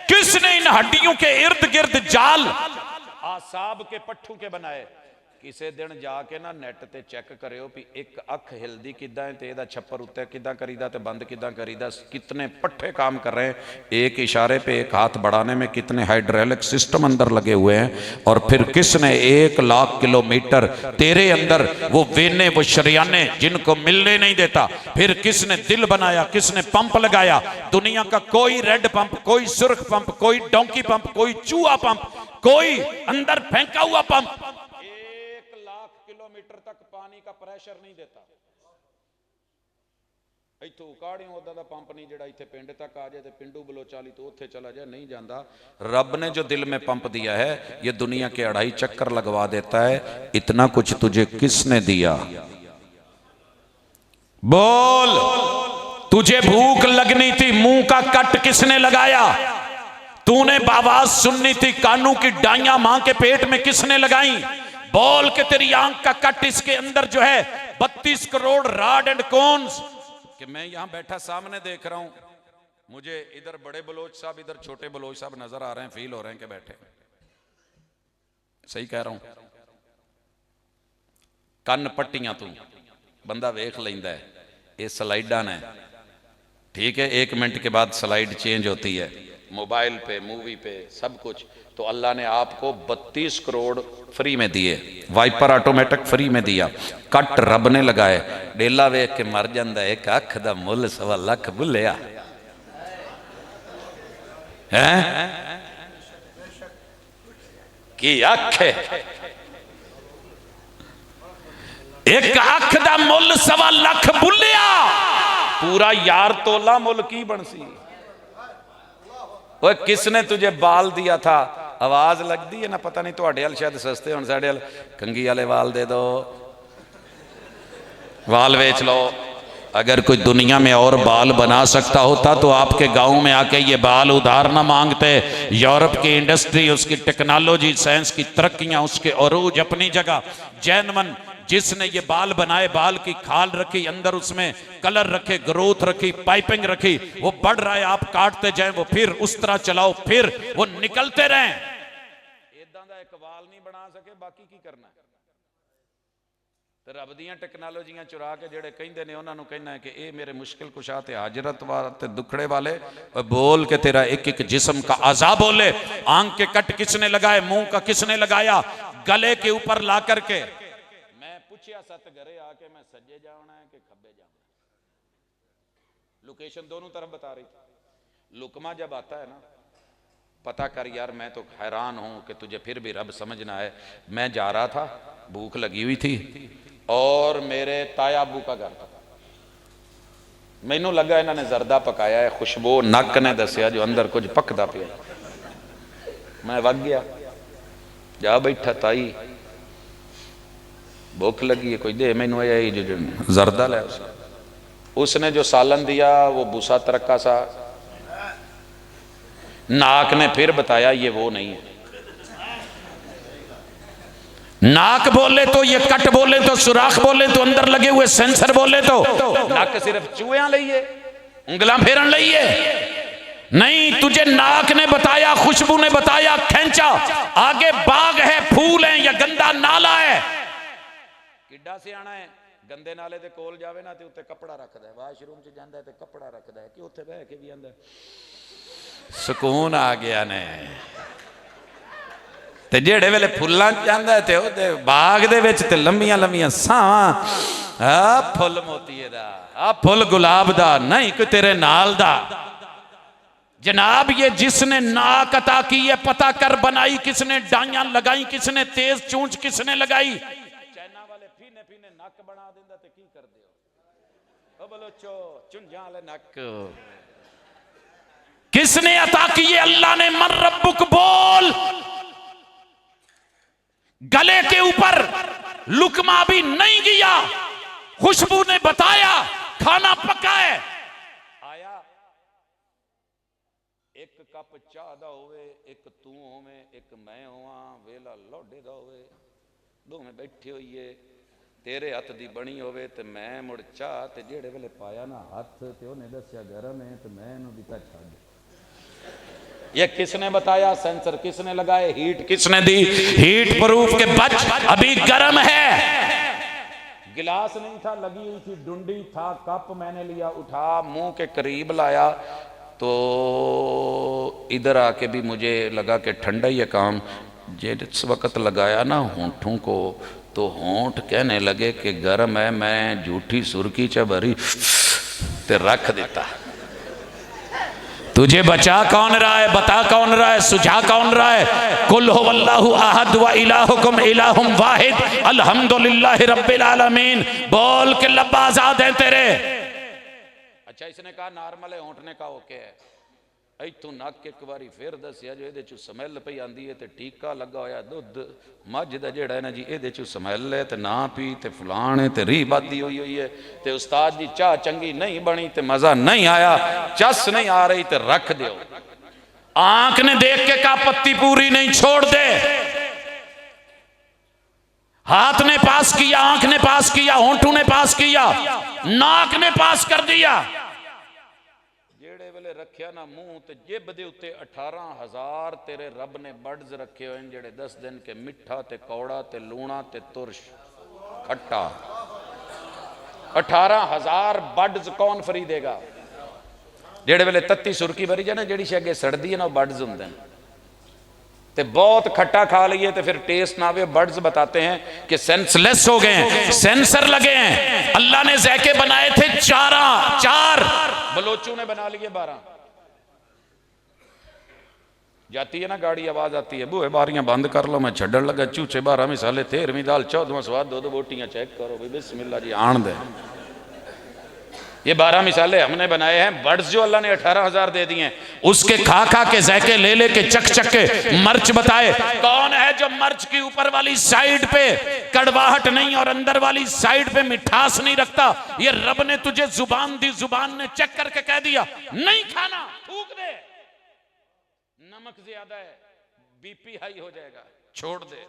किसने इन हड्डियों के इर्द गिर्द जाल आसाब के पट्ठू के बनाए? किसी दिन जाके ना नेट ते चेक करियो भी एक अख हिलदी किदां है ते इहदा छप्पर उत्ते किदां करीदा ते बंद किदां करीदा, कितने पट्ठे काम कर रहे हैं, एक इशारे पे एक हाथ बढ़ाने में कितने हाइड्रोलिक सिस्टम अंदर लगे हुए हैं। और फिर किसने 1,00,000 किलोमीटर तेरे अंदर वो वेने वो शरियाने जिनको मिलने नहीं देता, फिर किसने दिल बनाया, किसने पंप लगाया? दुनिया का कोई रेड पंप, कोई सुर्ख पंप, कोई डोंकी पंप, कोई चूहा पंप, कोई अंदर फेंका हुआ पंप 1,00,000 किलोमीटर तक पानी का प्रेशर नहीं देता। इथों काड़ियों उदा दा पंप नहीं जिहड़ा इत्थे पिंड तक आ जाए, पिंडू बलोचाली तो उत्थे चला जाए, नहीं जाता। रब ने जो दिल में पंप दिया है, ये दुनिया के 2.5 चक्कर लगवा देता है। इतना कुछ तुझे किसने दिया? बोल। तुझे भूख लगनी थी, मुंह का कट किसने लगाया? तूने आवाज सुननी थी, कानों की डाइयां मां के पेट में किसने लगाई? बोल के तेरी आंख का कट इसके अंदर जो है 32 करोड़ राड एंड कोन्स, कि मैं यहां बैठा सामने देख रहा हूं, मुझे इधर बड़े बलोच साहब, इधर छोटे बलोच साहब नजर आ रहे हैं, फील हो रहे हैं कि बैठे। सही कह रहा हूं? कन पट्टियां तू बंदा वेख लेंदा है, ये स्लाइडा ने, ठीक है, 1 मिनट के बाद स्लाइड चेंज होती है, मोबाइल पे, मूवी पे, सब कुछ। तो अल्लाह ने आपको 32 करोड़ फ्री में दिए, वाइपर ऑटोमेटिक फ्री में दिया, कट रब ने लगाए। डेला वेख के मर जाता है, एक अख दा मुल 1.25 लाख भुलिया है कि अख है, एक अख दा मुल 1.25 लाख भुलिया, पूरा यार तोला मुल की बनसी। ओए किसने तुझे बाल दिया था? आवाज लगती है ना, पता नहीं थोड़े वाल शायद सस्ते होने, साढ़े वाल कंघी वाले वाल दे दो, वाल बेच लो। अगर कोई दुनिया में और बाल बना सकता होता तो आपके गांव में आके ये बाल उधार ना मांगते। यूरोप की इंडस्ट्री, उसकी टेक्नोलॉजी, साइंस की तरक्कियां, उसके अरूज अपनी जगह। जैनमन जिसने ये बाल बनाए, बाल की खाल रखी, अंदर उसमें कलर रखे, ग्रोथ रखी, पाइपिंग रखी, वो बढ़ रहा है, आप काटते जाएं, वो फिर उस तरह चलाओ, फिर वो निकलते रहें। इदां दा एक वाल नहीं बना सके, बाकी की करना है? रब दियां टेक्नोलॉजियां चुरा के जेड़े कहंदे ने उन्हां नूं कहना है कि ये मेरे मुश्किल कुशा ते हाजरत वाले दुखड़े वाले। बोल के तेरा एक एक जिस्म का आज़ा बोले। आंख के कट किसने लगाए? मुंह का किसने लगाया? गले के ऊपर ला करके मैं पूछया सत घरे आके मैं सज्जे जाना है कि खब्बे जाना? लोकेशन दोनों तरफ बता रही थी। लुकमा जब आता है ना, पता कर यार, मैं तो हैरान हूं कि तुझे फिर भी रब समझना है। मैं जा रहा था, भूख लगी हुई थी, और मेरे ताया अबू का घर था। मैनू लगा इन्होंने जरदा पकाया है, खुशबू नक ने दसिया जो अंदर कुछ पकदा पिया। मैं वग गया, जा बैठा, ताई भूख लगी है, कोई दे मैनू जो जरदा ले। उसने जो सालन दिया वो भूसा तरक्का सा। नाक ने फिर बताया ये वो नहीं है। नाक बोले तो ये कट बोले तो सुराख बोले तो अंदर लगे हुए सेंसर बोले तो नाक सिर्फ चूहियां लईए, उंगलां फेरन लईए नहीं। तुझे नाक ने बताया, खुशबू ने बताया, खेंचा, आगे बाग है, फूल है या गंदा नाला है। किड्डा से आना है, गंदे नाले दे कोल जावे ना ते उत्ते कपड़ा रखदा है, वाशरूम च जांदा है ते कपड़ा रखदा है कि उत्थे बह के भी आंदा सुकून आ गया ने। ते जेड़े वेले फुल्लां जांदा है ते ओदे बाग दे विच ते लंबियां लंबियां सावां, आ फुल मोतीए दा, आ फुल गुलाब दा, नहीं कोई तेरे नाल दा। जनाब ये जिसने नाक अता की है, पता कर बनाई किसने, डाइयां लगाई किसने, तेज चूंच किसने लगाई। चाइना वाले फीने फीने नक बना देंदा ते की कर दियो? ओ बलोचो चुंझां वाले नक किसने अता की है? अल्लाह ने। मन रब्बुक बोल। गले के ऊपर लुकमा भी नहीं गया, खुशबू ने बताया, खाना पका है। आया कप चाह दा होवे, एक तू होवे, एक मैं होवां, वेला लोडे दा होवे, दोवें बैठे होइए, तेरे हथ दी बनी होवे ते मैं मुड़ चाह ते जेड़े वेले पाया ना हथ ते उन्हें दस्या गरम है ते मैं इहनूं दिता छड्ड। ये किसने बताया? सेंसर किसने लगाए? हीट किसने दी? हीट प्रूफ के बच अभी गर्म है। गिलास नहीं था, लगी हुई थी डुंडी, था कप, मैंने लिया उठा, मुंह के करीब लाया तो इधर आके भी मुझे लगा कि ठंडा ही है काम। जिस वक्त लगाया ना होंठों को तो होंठ कहने लगे कि गर्म है। मैं झूठी सुर्खी च भरी ते रख देता। तुझे बचा कौन रहा है? बता कौन रहा है? सुझा कौन रहा है? कुल हुवल्लाहु अहद व इलाहुकुम इलाहुम वाहिद अल्हम्दुलिल्लाहि रब्बिल आलमीन। बोल के लब आजाद हैं तेरे। अच्छा, इसने कहा नॉर्मल है, होंठ ने कहा ओके है। इतों नक एक बारी फिर दसिया जो ये समैल पई आंदी है, तो टीका लगा होया दुध मझ का जेड़ा है ना जी, ये समैल है, तो ना पी, तो फलाण है, तो री बादी हुई हुई है, तो उस्ताद जी चाह चंगी नहीं बनी, तो मजा नहीं आया, चस नहीं आ रही, तो रख दो। आंख ने देख के कहा पत्ती पूरी नहीं, छोड़ दे। हाथ ने पास किया, आंख ने पास किया, होंठों ने पास किया, नाक ने पास कर दिया। जेड़े वेले रखिया ना मुंह ते जिब दे उत्ते 18,000 तेरे रब ने बर्ड्स रखे हुए हैं, जेड़े 10 दिन के मिठा ते कौड़ा ते लूणा ते तुरश खट्टा। 18,000 बर्ड्स कौन फ्री देगा? जेड़े वेले तत्ती सुरकी भरी जाए ना, जेड़ी शे अगे सड़दी है ना, बर्ड्स होंदे हैं। ते बहुत खट्टा खा लिए तो फिर टेस्ट ना आवे, बर्ड्स बताते हैं कि सेंसलेस हो गए हैं, सेंसर लगे हैं। अल्लाह ने ज़ैके बनाए थे 4, बलोचों ने बना लिए 12। जाती है ना गाड़ी, आवाज आती है, बूहे बारियां बंद कर लो, मैं छड़न लगा, चूचे 12 मिसाले, 13वीं दाल, 14वां स्वाद, 2 बोटियां चेक करो भाई, बिस्मिल्लाह जी, आन दे। ये 12 मिसाले हमने बनाए हैं। बर्ड्स जो अल्लाह ने 18,000 दे दिए हैं, उसके खा खा के ज़ैके ले ले के चक चक के मर्च बताए। कौन है जो मर्च की ऊपर वाली साइड पे कड़वाहट नहीं और अंदर वाली साइड पे मिठास नहीं रखता? ये रब ने तुझे जुबान दी, जुबान ने चेक करके कह दिया नहीं खाना, थूक दे, नमक ज्यादा है, बीपी हाई हो जाएगा, छोड़ दे।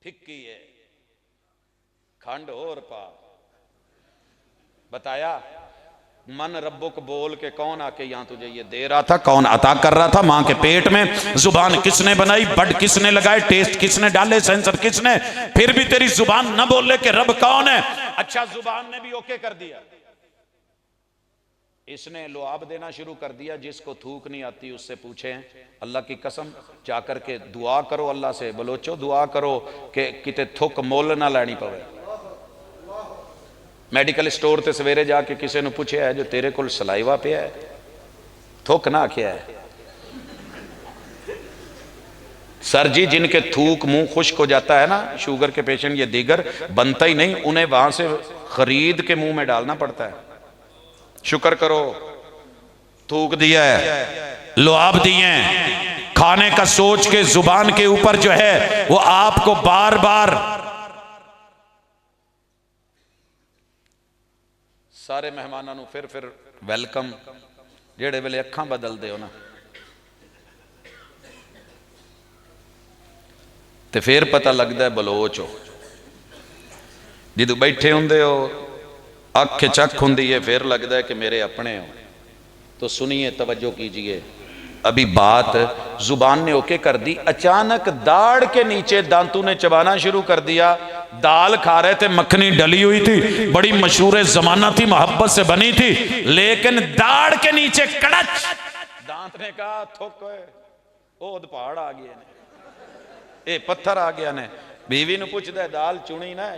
फिक्की है, खंड और पा। बताया मन रब्बुक बोल के कौन आके यहां तुझे ये दे रहा था, कौन अता कर रहा था? मां के पेट में जुबान किसने बनाई, बड किसने लगाए, टेस्ट किसने डाले, सेंसर किसने? फिर भी तेरी जुबान न बोले कि रब कौन है। अच्छा, जुबान ने भी ओके कर दिया, इसने लुआब देना शुरू कर दिया। जिसको थूक नहीं आती उससे पूछें, अल्लाह की कसम जाकर के दुआ करो अल्लाह से, बलोचो दुआ करो कि किते थुक मोल ना लैनी पवे। मैडिकल स्टोर ते सवेरे जाके किसी ने पूछा है जो तेरे को सलाइवा पिया है, थुक ना आख्या है? सर जी, जिनके थूक मुंह खुश्क हो जाता है ना, शुगर के पेशेंट, ये दीगर बनता ही नहीं, उन्हें वहां से खरीद के मुंह में डालना पड़ता है। शुक्र करो थूक दिया है, लुआब दिए हैं, खाने का सोच के जुबान के ऊपर जो है वो आपको बार बार। सारे मेहमानों को फिर वेलकम। जेड़े वेले अखां बदल दे हो ना, तो फिर पता लगता है बलोच हो। जो बैठे होंदे हो अख चख होंदी है, फिर लगता है कि मेरे अपने हो। तो सुनिए, तवज्जो कीजिए, अभी बात जुबान ने ओके कर दी, अचानक दाढ़ के नीचे दांतों ने चबाना शुरू कर दिया। दाल खा रहे थे, मखनी डली हुई थी, बड़ी मशहूर जमाना थी, मोहब्बत से बनी थी, लेकिन दाढ़ के नीचे कड़च, दांत ने कहा थुक, ओद पहाड़ आ गए ने, ये पत्थर आ गया ने। बीवी ने पूछता दाल चुनी ना,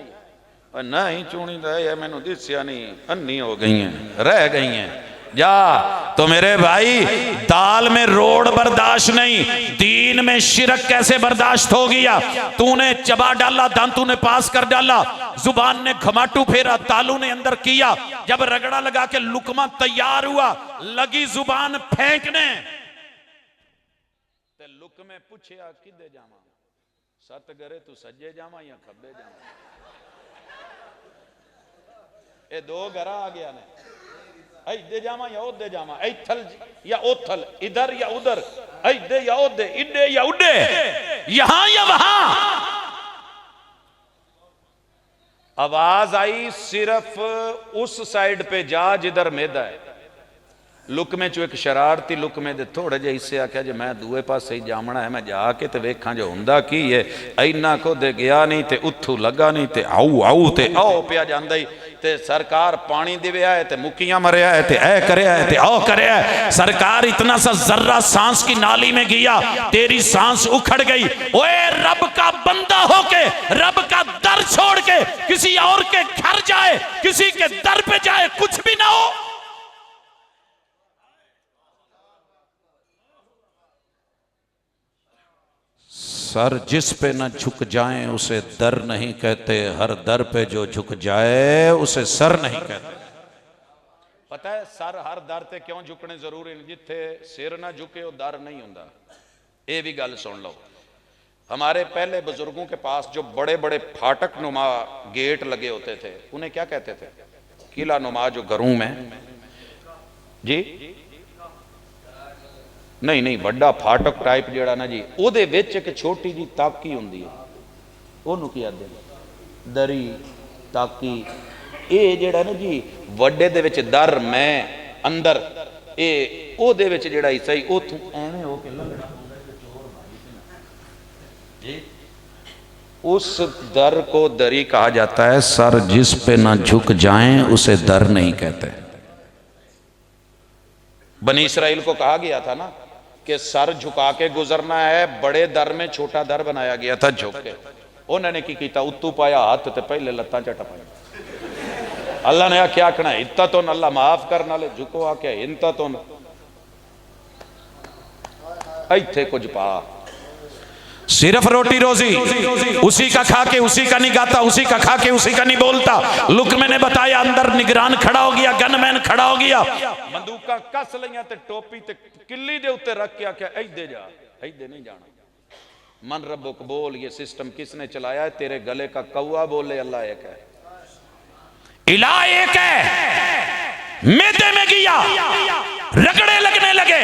नहीं चुनी तो मैनू दिस्या नहीं, अन्नी हो गई हैं, रह गई हैं। जा तो मेरे भाई, दाल में रोड़ बर्दाश्त नहीं, दीन में शिरक कैसे बर्दाश्त हो गया? तूने चबा डाला, दांतों ने पास कर डाला, जुबान ने घमाटू फेरा, तालू ने अंदर किया, जब रगड़ा लगा के लुकमा तैयार हुआ, लगी जुबान फेंकने, ते लुक में पूछया किदे जावा, सत गरे तू सज्जे जावा या खब्बे जावा? ये 2 घरा आ गया ने। इधे जावा या उधे जावा, इथल या ओथल, इधर या उधर, इधे या उधे, इधे या उधे, यहां या वहां। आवाज आई सिर्फ उस साइड पे जा जिधर मैदा है। लुकमे चो एक शरारती लुकमे दे थोड़े जे हिस्से आख्या जे मैं दूए पासे ही जामना है, मैं जाके ते वेखां जो हुंदा की है। इन्ना को दे गया नहीं ते उथू लगा नहीं ते आऊ आऊ ते आओ पिया जांदा ही ते सरकार पानी दिव्या है ते मुकियां मरिया है ते ऐ करया है ते आओ करया है। सरकार इतना सा जर्रा सांस की नाली में गया, तेरी सांस उखड़ गई। ओए रब का बंदा होके रब का दर छोड़ के किसी और के घर जाए, किसी के दर पे जाए, कुछ भी ना हो। सर जिस पे न झुक जाएं उसे दर नहीं कहते, हर दर पे जो झुक जाए उसे सर नहीं कहते। पता है सर हर दर ते क्यों झुकने जरूरी नहीं? जिथे सिर ना झुके वो दर नहीं होता। ये भी गल सुन लो, हमारे पहले बुजुर्गों के पास जो बड़े बड़े फाटक नुमा गेट लगे होते थे, उन्हें क्या कहते थे? किला नुमा जो घरों में जी नहीं नहीं वड्डा फाटक टाइप जेड़ा ना जी, ओदे विच एक छोटी जी ताकी हुंदी है, ओनू की आखदे दरी ताकी। ये जेड़ा ना जी वड्डे दे विच दर मैं अंदर, ये ओदे विच जेड़ा हिस्सा ही ओथों एवें हो के लंघना जी, उस दर को दरी कहा जाता है। सर जिस पे ना झुक जाएं उसे दर नहीं कहते। बनी इसराइल को कहा गया था ना कि सर झुका के गुजरना है, बड़े दर में छोटा दर बनाया गया था झुक के। उन्होंने की किया, उत्तू पाया हाथ ते पहले लत्तां झट पाई। अल्लाह ने आख्या आखना इत्ता तो अल्लाह माफ करने वाले, झुको आख्या इंता तो इत्थे कुछ पा। सिर्फ रोटी रोजी उसी का खा के उसी का नहीं गाता, उसी का खा के उसी का नहीं बोलता। लुकमे ने बताया अंदर निगरान खड़ा हो गया, गनमैन खड़ा हो गया, बंदूका कस लिया ते टोपी ते किल्ली दे उत्ते रख के आख्या इधे जा, इधे नहीं जाना। मन रब्बुक बोल, ये सिस्टम किसने चलाया है? तेरे गले का कौआ बोले अल्लाह एक है, इलाह एक है। मैदे में गया, रगड़े लगने लगे,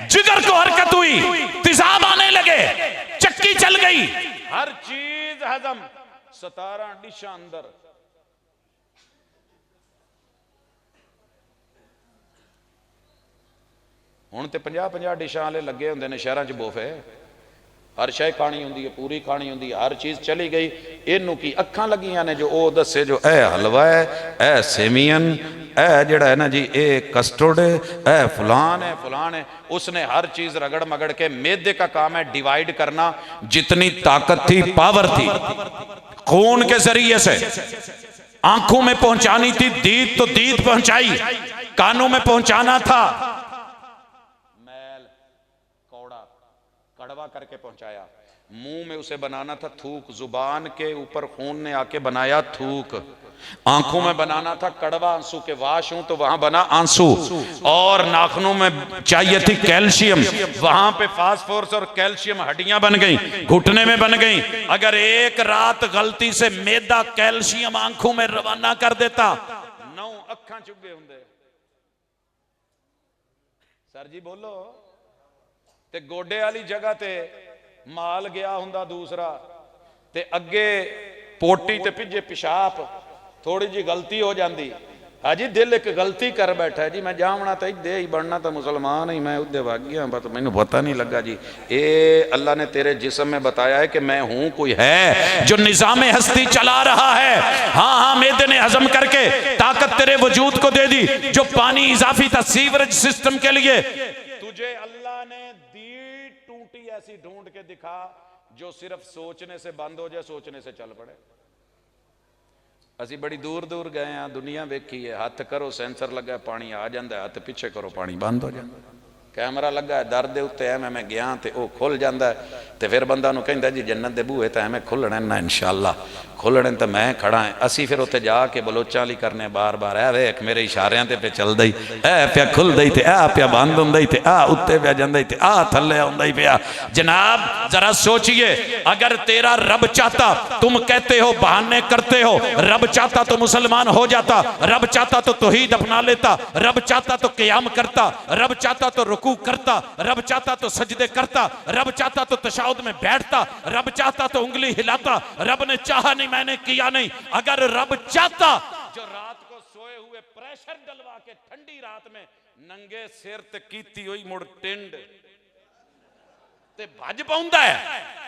जिगर को हरकत हुई, तेजाब आने लगे, चक्की चल गई, हर चीज हजम, 17 डिशा अंदर। हुण ते 50-50 डिशा वाले लगे होंदे ने शहरां च बोफे, हर शय खानी होंदी है, पूरी खानी होंदी है, हर चीज चली गई। इनू की अखां लगियां ने जो ओ दसे जो ए हलवा है, ए सेमियन, ए जड़ा है ना जी ए कस्टर्ड है, ए फलान है फलान है। उसने हर चीज रगड़ मगड़ के, मैदे का काम है डिवाइड करना। जितनी ताकत थी, पावर थी, खून के जरिए से आंखों में पहुंचानी थी, दीद तो दीद पहुंचाई, कानों में पहुंचाना था, मैल कौड़ा कड़वा करके पहुंचाया, मुंह में उसे बनाना था थूक, जुबान के ऊपर खून ने आके बनाया थूक, आंखों में बनाना था कड़वा आंसू के वाश हूं तो वहां बना आंसू, और नाखूनों में चाहिए थी कैल्शियम, वहां पे फास्फोरस और कैल्शियम हड्डियां बन गई, घुटने में बन गई। अगर एक रात गलती से मैदा कैल्शियम आंखों में रवाना कर देता, 9 अखां चुगे हुंदे। सर जी बोलो, ते गोडे वाली जगह ते माल गया हुंदा दूसरा, ते अगे पोटी ते पिछे पिशाब, थोड़ी जी गलती हो जाती, हाजी दिल एक गलती कर बैठा है जी, मैं जावना तो इधे ही बनना तो मुसलमान ही, मैं उधे भाग गया, बस मैनू पता नहीं लगा जी। ये अल्लाह ने तेरे जिस्म में बताया है कि मैं हूं, कोई है जो निजाम हस्ती चला रहा है। हाँ हाँ, मैदे ने हजम करके ताकत तेरे वजूद को दे दी। जो पानी इजाफी था सीवरेज सिस्टम के लिए, तुझे अल्लाह ने दी टूटी ऐसी ढूंढ के दिखा जो सिर्फ सोचने से बंद हो जाए, सोचने से चल पड़े। असी बड़ी दूर दूर गए हैं, दुनिया वेखी है, हाथ करो सेंसर लगा पानी आ जाता है, हाथ पिछे करो पानी बंद हो जाता है, कैमरा लगा है दर दे उत्ते, एवं मैं गया तो वह खुल जाता है, तो फिर बंदा कहता जी जन्नत दे बूहे तो एवं खुलने ना इंशाअल्लाह खोलने तो मैं खड़ा है। असी फिर उत्थे जाके बलोचां वाली करने बार बार, ऐ वेख मेरे इशारियां ते पे चलदा ही, ऐ पिया खुलदा ही ते आ पिया बंद हुंदा ही ते आ उत्ते पिया जांदा ही ते आ थल्ले आउंदा ही पिया। जनाब जरा सोचिए, अगर तेरा रब चाहता, तुम कहते हो बहाने करते हो, रब चाहता तो मुसलमान हो जाता, रब चाहता तो तौहीद अपना लेता, रब चाहता तो क़याम करता, रब चाहता तो रुकू करता, रब चाहता तो सजदे करता, रब चाहता तो तशाहुद में बैठता, रब चाहता तो उंगली हिलाता। रब ने चाहा नहीं, मैंने किया नहीं। अगर रब चाहता, जो रात को सोए हुए प्रेशर डलवा के ठंडी रात में नंगे सिर ते कीती हुई मुड़ टिंड ते भज पाउंदा है,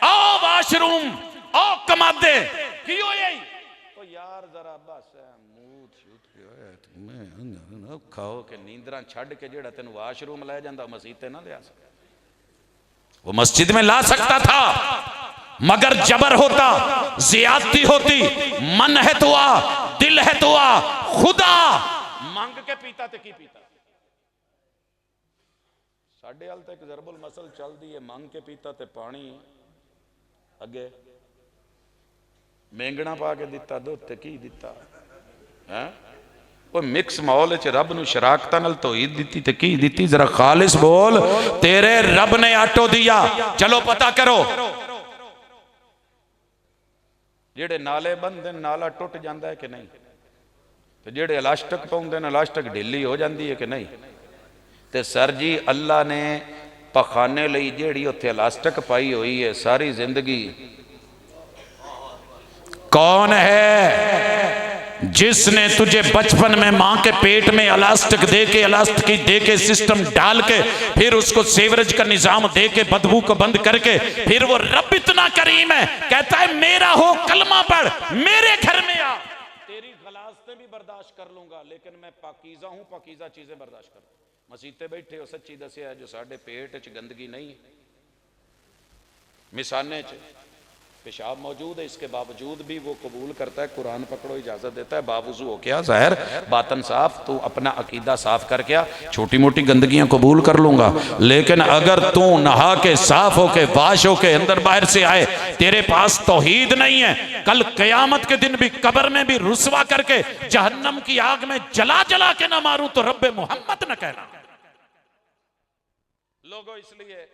आओ वाशरूम आओ कमादे की होई तो यार जरा बस मूत शूत मैं खाओ के नींदरा छड़ के जेड़ा तेन वाशरूम ले जांदा मसीते ना लिया सके। वो मस्जिद में ला सकता था, मगर जबर होता, ज्यादती होती, मन है तो आ, दिल है तो आ, खुदा मांग के पीता ते की पीता। साढ़े हाल तक जरबुल मसल चलती है, मांग के पीता ते पानी अगे मेंगना पा के दिता, दुध ते की दिता है। वो मिक्स माहौल च रब नूं शराकतां नाल तौहीद दिती ते की दिती। जरा खालिस बोल, तेरे रब ने आटो दिया। चलो पता करो, जेड़े नाले बंदे नाला टुट जाता है कि नहीं, तो जेड़े इलास्टिक पाउंदे ने इलास्टिक ढिली हो जाती है कि नहीं। तो सर जी अल्लाह ने पखाने लई जेड़ी उत्थे इलास्टिक पाई हुई है सारी जिंदगी, कौन है जिसने तुझे बचपन में मां के पेट में इलास्टिक दे के, इलास्टिक दे के सिस्टम डाल के, फिर उसको सेवरेज का निजाम दे के, बदबू को बंद करके, फिर वो रब इतना करीम है, कहता है मेरा हो कलमा पढ़, मेरे घर में आ, तेरी गलाज़तें भी बर्दाश्त कर लूंगा, लेकिन मैं पाकीज़ा हूं, पाकीज़ा चीजें बर्दाश्त कर। मसीते बैठे हो, सच्ची दसिया जो साडे पेट च गंदगी नहीं, मिसाने च पेशाब मौजूद है, इसके बावजूद भी वो कबूल करता है। कुरान पकड़ो, इजाजत देता है, बावजू हो क्या ज़ाहिर बातन साफ, तू अपना अकीदा साफ कर क्या, छोटी मोटी गंदगियां कबूल कर लूंगा, लेकिन अगर तू नहा के साफ होके वाश होके अंदर बाहर से आए, तेरे पास तौहीद नहीं है, कल कयामत के दिन भी कब्र में भी रुसवा करके जहन्नम की आग में जला जला के ना मारूं तो रब्बे मोहम्मद न कहना। लोगों इसलिए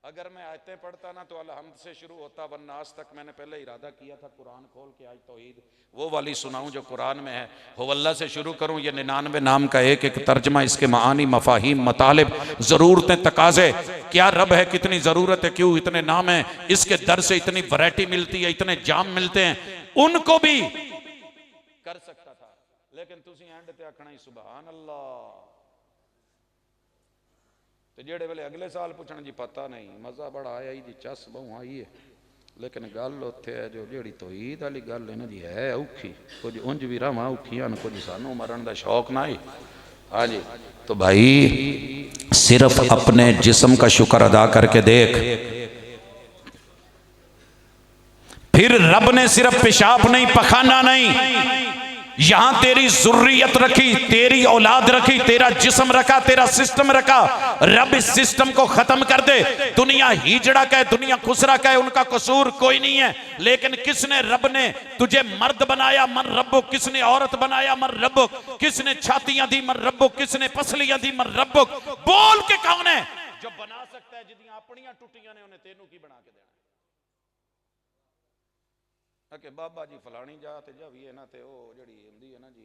अगर मैं आयतें पढ़ता ना तो अलहम्द से शुरू होता, वरना आज तक मैंने पहले इरादा किया था कुरान खोल के आज तौहीद वो वाली सुनाऊं जो कुरान में है, हुवल्लाह से शुरू करूं। ये 99 नाम का एक एक तर्जमा, इसके मानी, मफाहिम, मतालिब, ज़रूरतें, तकाजे, क्या रब है, कितनी ज़रूरत है, क्यों इतने नाम है, इसके दर से इतनी वैरायटी मिलती है, इतने जाम मिलते हैं, उनको भी कर सकता था, लेकिन तुसी एंड ते आखना ही सुभान अल्लाह। तो जेड़े वेले अगले साल पूछना जी पता नहीं, मज़ा बड़ा आया जी, चस बहु आई है, लेकिन गल उत्थे है जो जेड़ी तौहीद वाली गल है ना जी, है औखी, कुछ उंज भी रवां औखियां, कुछ सानू मरण का शौक ना है। हाँ जी, तो भाई सिर्फ अपने जिस्म का शुक्र अदा करके देख, फिर रब ने सिर्फ पेशाब नहीं, पखाना नहीं, यहां तेरी जुर्रियत रखी, तेरी औलाद रखी, तेरा जिस्म रखा, तेरा सिस्टम रखा। रब इस सिस्टम को खत्म कर दे, दुनिया हिजड़ा कहे, दुनिया खुसरा कहे, उनका कसूर कोई नहीं है, लेकिन किसने, रब ने तुझे मर्द बनाया, मन रब्बो, किसने औरत बनाया, मन रब्बो, किसने छातियां दी, मन रब्बो, किसने पसलियां दी, मन रब्बो। बोल के कौन है जो बना सकता है, जिदियां अपनियां टुटियां ने उन्हें तेनू की बना के देना कि बाबा जी फलानी जात जावी है ना, तो वो जी होंगी है ना जी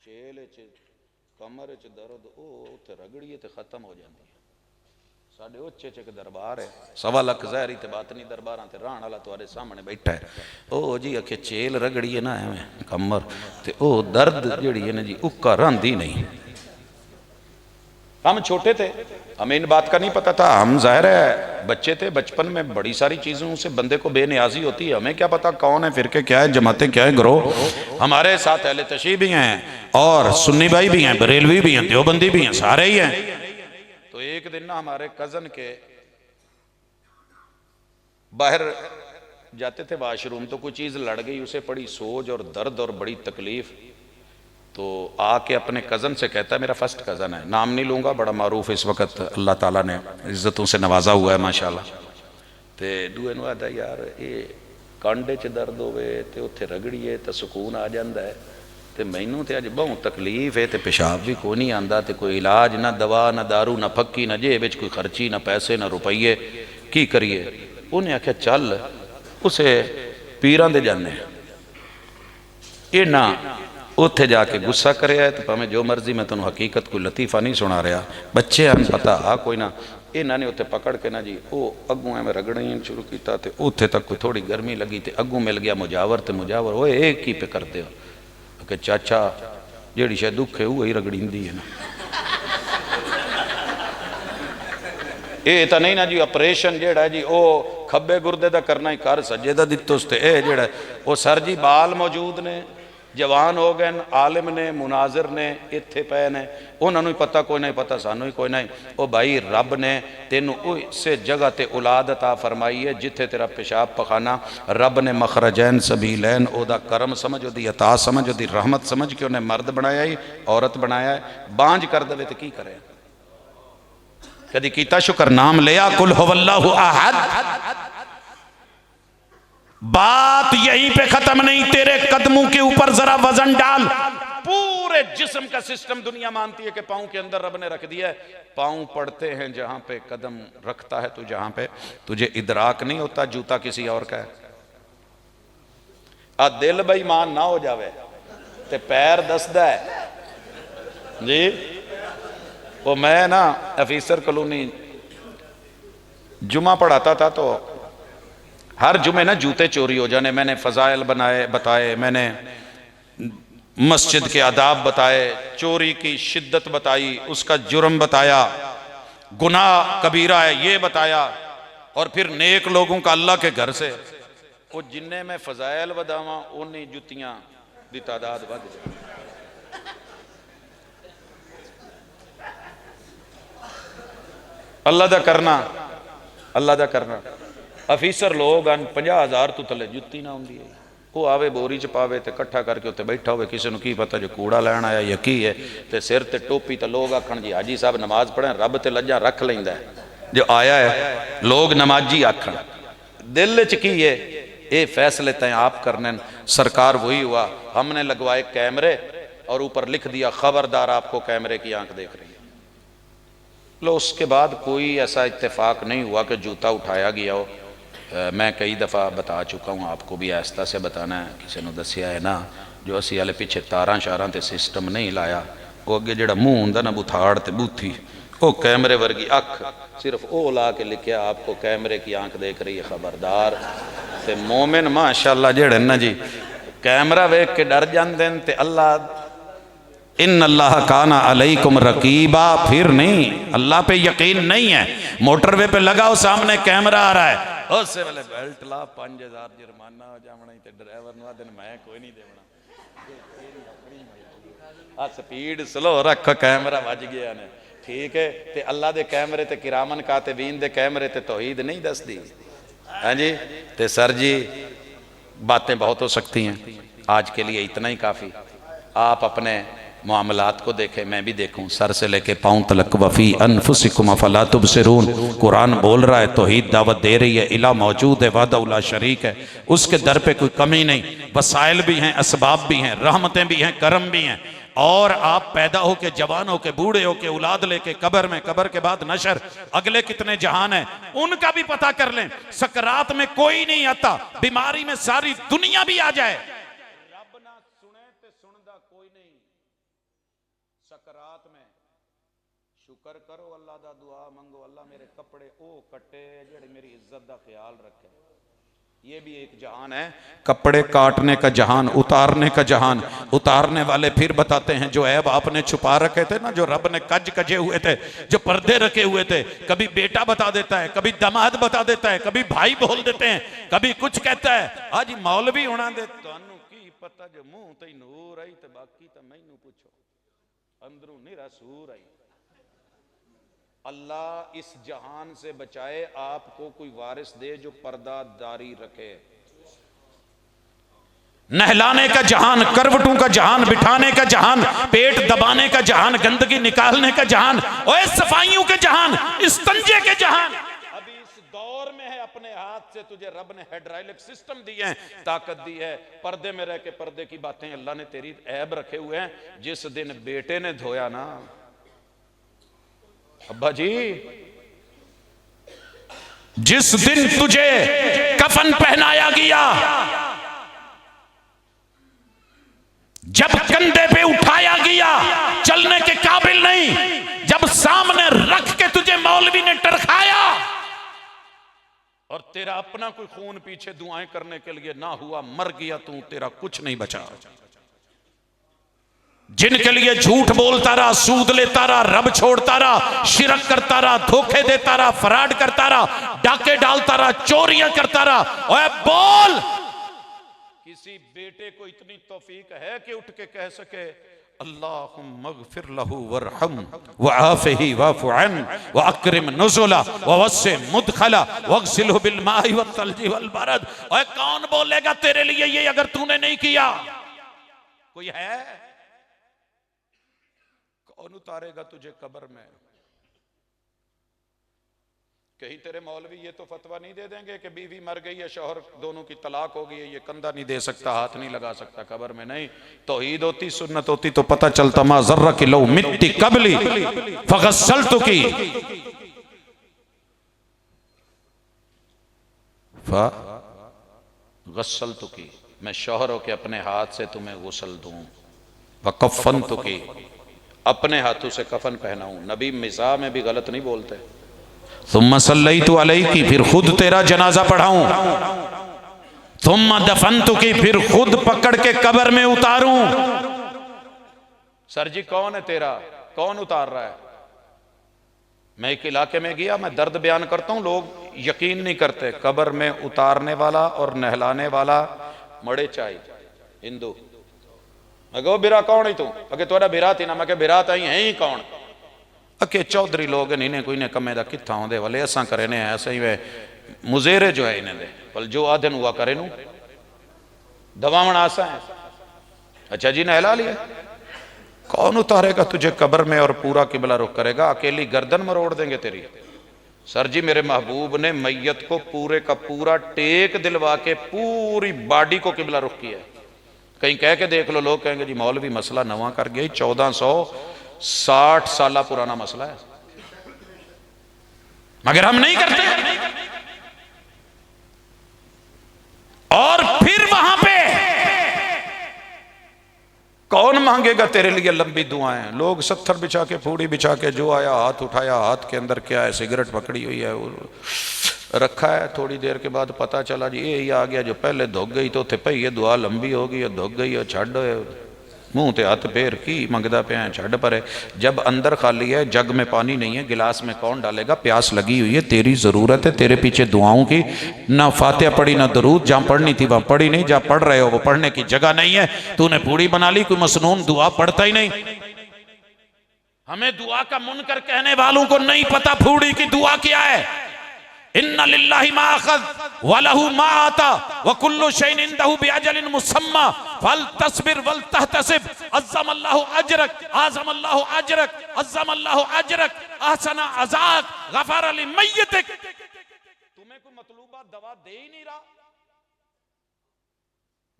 छेल च कमर च दर्द, वो उत्थे रगड़िए तो खत्म हो जाती है। साढ़े उच्चे च एक दरबार है, 1.25 लाख ज़ाहरी ते बातनी दरबार ते रहन वाला तुहाडे सामने बैठा है, ओ जी आखे छेल रगड़िए ना एवं कमर, तो वो दर्द जी है ना जी उक्का रही नहीं। हम छोटे थे, हमें इन बात का नहीं पता था, हम जाहिर है बच्चे थे, बचपन में बड़ी सारी चीज़ों से बंदे को बेनियाजी होती है, हमें क्या पता कौन है, फिरके क्या है, जमातें क्या है, ग्रोह। हमारे साथ अहले तशरीह भी हैं और सुन्नी भाई भी हैं, बरेलवी भी हैं, देवबंदी भी हैं, सारे ही हैं। तो एक दिन ना हमारे कज़न के बाहर जाते थे वाशरूम, तो कोई चीज़ लड़ गई, उसे बड़ी सोज और दर्द और बड़ी तकलीफ, तो आके अपने कज़न से कहता है, मेरा फर्स्ट कज़न है, नाम नहीं लूँगा, बड़ा मारूफ इस वक्त अल्लाह ताला ने इज़्ज़तों से नवाजा हुआ है माशाल्लाह, तो दूए नू आता यार ये कंड च दर्द होवे ते उत्थे रगड़िए तो सुकून आ जाता है। तो मैनू तो अज बहुत तकलीफ है, तो पेशाब भी कोई नहीं आता, तो कोई इलाज ना दवा ना दारू ना फक्की ना जेब कोई खर्ची ना पैसे ना रुपये, की करिए। उन्हें आख्या चल उसे पीरां दे जाने, ये ना उत्थे जाके गुस्सा करे तो भावें जो मर्जी, मैं तुहानू हकीकत कोई लतीफा नहीं सुना रहा, बच्चे हैं पता आ कोई ना। इन्होंने उत्थे पकड़ के ना जी वो अगू एवं रगड़ना शुरू किया, तो उत्थे तक कोई थोड़ी गर्मी लगी, तो अगू मिल गया मुजावर, तो मुजावर वो एक ही पे करते हो कि चाचा जेड़ी शायद दुख है वही रगड़ींदी है ना। ये तो नहीं ना जी ऑपरेशन जेड़ा जी वो खब्बे गुरदे का करना ही कर, सज्जे का दितोस ते ये जेड़ा वो सर जी बाल मौजूद ने, जवान हो गए, आलिम ने मुनाजिर ने इत्थे पे ने, उन्होंने पता कोई नहीं पता सानू ही कोई नहीं। ओ भाई रब ने तेनू उस जगह ते औलाद अता फरमाई है जिथे तेरा पेशाब पखाना रब ने मखरजैन सबीलैन ओदा करम समझ, ओदी अता समझ, ओदी रहमत समझ के उन्हें मर्द बनाया ही औरत बनाया है। बांझ कर दे तो की करे, कदी कीता शुक्र नाम लिया कुल हुवल्लाहु अहद। बात यहीं पे खत्म नहीं, तेरे कदमों के ऊपर जरा वजन डाल। पूरे जिस्म का सिस्टम दुनिया मानती है कि पांव के अंदर रब ने रख दिया है। पांव पड़ते हैं जहां पे कदम रखता है, तू जहां पे तुझे इदराक नहीं होता जूता किसी और का है। आ दिल बेईमान ना हो जावे ते पैर दसदा है जी। वो मैं ना ऑफिसर कॉलोनी जुमा पढ़ाता था, तो हर जुमे ना जूते चोरी हो जाने। मैंने फजाइल बताए, मैंने मस्जिद के आदाब बताए, चोरी की शिद्दत बताई, उसका जुर्म बताया, गुनाह कबीरा है ये बताया, और फिर नेक लोगों का अल्लाह के घर से वो जिन्ने मैं फजाइल बदावा उन्नी जुतियां की तादाद बढ़ जाए। अल्लाह दा करना, अल्लाह दा करना। अफीसर लोग 50,000 तो थले जुत्ती ना होंगी है, वो आवे बोरी च पावे तो कट्ठा करके उत्ते बैठा हो, किसी को की पता जो कूड़ा लैन आया या की है, तो सिर ते टोपी तो लोग आखन जी हाजी साहब नमाज पढ़े, रब ते लज्जा रख लेंदा है जो आया है, लोग नमाजी आखन। दिल च की है ये फैसले तय आप करने। सरकार वही हुआ, हमने लगवाए कैमरे और ऊपर लिख दिया खबरदार आपको कैमरे की आंख देख रही है। लो उसके बाद कोई ऐसा इत्तेफाक नहीं हुआ कि जूता उठाया गया हो। मैं कई दफ़ा बता चुका हूँ, आपको भी आहिस्ता से बताना है। किसी ने दसिया है ना जो असी हाले पिछे तारा शारां ते सिस्टम नहीं लाया, वो अगे जो मूँह होंदा ना बुथाड़ ते बूथी, वो कैमरे वर्गी अख, सिर्फ वो ला के लिखा आपको कैमरे की आंख देख रही है खबरदार। ते मोमिन माशाअल्लाह जेड़े ना जी कैमरा वेख के डर जाते हैं, ते अल्लाह इन अल्लाह काना अलैकुम रकीबा, फिर नहीं अल्लाह पे यकीन नहीं है। मोटरवे पे लगाओ सामने कैमरा आ रहा है, उस वेले बेल्ट ला 5,000 जुर्माना हो जावना, ते ड्राइवर नु दिन मैं कोई नहीं देवना, आ स्पीड स्लो रख कैमरा वज गया ने, ठीक है। ते अल्लाह दे कैमरे ते किरामन कातिबीन दे कैमरे ते तौहीद नहीं दसदी। हाँ जी, ते सर जी बातें बहुत हो सकती हैं, आज के लिए इतना ही काफ़ी। आप अपने मामलात को देखें, मैं भी देखूं, सर से लेके पाँव तलक। वफ़ी अनफुसिकुम अफला तुबसिरून, कुरान बोल रहा है, तौहीद दावत दे रही है, इला मौजूद है, वादा शरीक है, उसके दर पे कोई कमी नहीं। वसाइल भी हैं, असबाब भी हैं, रहमतें भी हैं, करम भी हैं। और आप पैदा हो के जवान हो के बूढ़े हो के औलाद लेके कब्र में, कब्र के बाद नशर, अगले कितने जहान हैं उनका भी पता कर लें। सकरात में कोई नहीं आता, बीमारी में सारी दुनिया भी आ जाए, रब ना सुने ते सुनदा कोई नहीं। सकरात में शुक्र करो, अल्लाह दा दुआ मंगो, अल्लाह मेरे कपड़े ओ कटे जेड़े मेरी इज्जत दा ख्याल रखे। ये भी एक जहान है, कपड़े काटने का जहान, उतारने का जहान। उतारने वाले फिर बताते हैं जो ऐब आपने छुपा रखे थे ना, जो रब ने कजे हुए थे, जो पर्दे रखे हुए थे, कभी बेटा बता देता है, कभी दामाद बता देता है, कभी भाई बोल देते हैं, कभी कुछ कहता है। आज मौलवी होना दे तुहानू की पता जो मुंह ते नूर आई ते बाकी तो मैनू पूछो, अंदरों निरा सूर आई। अल्लाह इस जहान से बचाए, आपको कोई वारिस दे जो पर्दादारी रखे। नहलाने का जहान, करवटों का जहान, बिठाने का जहान, पेट दबाने का जहान, गंदगी निकालने का जहान, और सफाइयों के जहान, इस्तंजे के जहान। अभी इस दौर में है अपने हाथ से तुझे रब ने हाइड्रोलिक सिस्टम दिए हैं, ताकत दी है। पर्दे में रह के पर्दे की बातें अल्लाह ने तेरी ऐब रखे हुए हैं। जिस दिन बेटे ने धोया ना, अब्बा जी, जिस दिन तुझे कफन पहनाया गया, जब कंधे पे उठाया गया, चलने के काबिल नहीं, जब सामने रख के तुझे मौलवी ने टरखाया और तेरा अपना कोई खून पीछे दुआएं करने के लिए ना हुआ, मर गया तू, तेरा कुछ नहीं बचा। जिनके लिए झूठ बोलता रहा, सूद लेता रहा, रब छोड़ता रहा, शिरक करता रहा, धोखे देता रहा, फराड करता रहा, डाके डालता रहा, चोरियां करता रहा, ओए बोल, किसी बेटे को इतनी तौफीक है कि उठ के कह सके अल्लाहुम्मा अग़फ़िर लहू वरहम वआफ़िही वाफ़ु अन्हु वअक्रिम नुज़ुला ववस्सिअ मुदख़ला वग़सिलहु बिलमाइ वत्तल्जी वलबरद। ओए कौन बोलेगा तेरे लिए ये अगर तूने नहीं किया? कोई है? कौन उतारेगा तुझे कब्र में? कहीं तेरे मौलवी ये तो फतवा नहीं दे देंगे कि बीवी मर गई है, शौहर दोनों की तलाक हो गई है, ये कंधा नहीं दे सकता, हाथ नहीं लगा सकता कब्र में? नहीं, तौहीद होती, सुन्नत होती तो पता चलता मा ज़र्रा की लौ मिट्टी कबली फग़स्सलतुकी फ़ग़स्सलतुकी, मैं शौहर हो के अपने हाथ से तुम्हें गुस्ल दूं, वकफ़नतुकी, अपने हाथों से कफन पहनाऊं। नबी मिज़ाह में भी गलत नहीं बोलते। तुम सल्लैतु अलैकी, फिर खुद तेरा जनाजा पढ़ाऊं, तुम दफनतुकी, फिर खुद पकड़ के कब्र में उतारूं। सर जी कौन है तेरा, कौन उतार रहा है? मैं एक इलाके में गया, मैं दर्द बयान करता हूं, लोग यकीन नहीं करते। कब्र में उतारने वाला और नहलाने वाला मड़े चाई हिंदू। मैं कहो बिरा कौन है तू? अगे तोरा बिरा थी ना? मैं कह बिरा ताई है ही कौन? अके चौधरी लोग इन्हें कोई ने कमे दा किथा आउंदे वाले असा करे ने ऐसे ही वे मुजेरे जो है इन्हें दे पल जो आधन हुआ करे नू दवावण आसा है। अच्छा जी नहला लिया, कौन उतारेगा तुझे कब्र में और पूरा किबला रुख करेगा? अकेली गर्दन मरोड़ देंगे तेरी। सर जी मेरे महबूब ने मैयत को पूरे का पूरा टेक दिलवा के पूरी बॉडी को किबला रुख किया। कहीं कह के देख लो, लोग कहेंगे जी मौलवी मसला नवा कर गया, 1460 साल पुराना मसला है, मगर हम नहीं करते। और फिर वहां पे कौन मांगेगा तेरे लिए लंबी दुआएं? लोग सत्थर बिछा के, फूड़ी बिछा के, जो आया हाथ उठाया, हाथ के अंदर क्या है, सिगरेट पकड़ी हुई है, रखा है। थोड़ी देर के बाद पता चला जी ये ही आ गया जो पहले धुक गई तो थे भाई ये दुआ लंबी हो गई, धुक गई, छड़ मुंह ते हाथ फेर की मंगदा पे छड़ परे। जब अंदर खाली है, जग में पानी नहीं है, गिलास में कौन डालेगा? प्यास लगी हुई है, तेरी जरूरत है, तेरे पीछे दुआओं की। ना फातिहा पढ़ी ना दरूद, जहां पढ़नी थी वहां पढ़ी नहीं, जहां पढ़ रहे हो वो पढ़ने की जगह नहीं है, तूने पूरी बना ली, कोई मसनून दुआ पढ़ता ही नहीं। हमें दुआ का मुनकर कहने वालों को नहीं पता फूड़ी की दुआ क्या है। इन्ना लिल्लाहि मा अखज़ व लहू मा आता व कुल्लु शैइन इंदहु बिअजलिन मुसम्मा फल तस्बिर वल तहतसिब अज़्ज़मल्लाहु अजरक आज़मल्लाहु अजरक अज़्ज़मल्लाहु अजरक अहसना अज़ाक गफ़र लिमय्यतिक। तुम्हें कोई मतलूबा दवा दे ही नहीं रहा।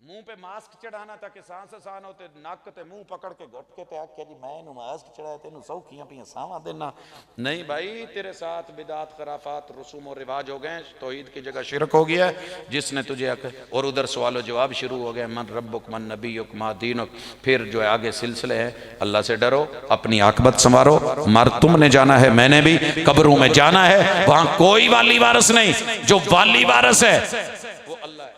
मुंह पे मास्क चढ़ाना ताकि सांस आसान होते, नक ते मुंह पकड़ के घुट के पे आके जी मैं मास्क चढ़ाया तेन सौखियां पियां सावा देना। नहीं भाई, तेरे साथ बिदात खराफात रसूम और रिवाज हो गए, तौहीद की जगह शिरक हो गया जिसने तुझे और उधर सवाल जवाब शुरू हो गए, मन रब्बुक मन नबीयुक मा दीनुक। फिर जो है आगे सिलसिले हैं, अल्लाह से डरो, अपनी आकबत संवारो। मर तुमने जाना है, मैंने भी कब्रों में जाना है, वहां कोई वाली वारस नहीं, जो वाली वारस है वो अल्लाह है।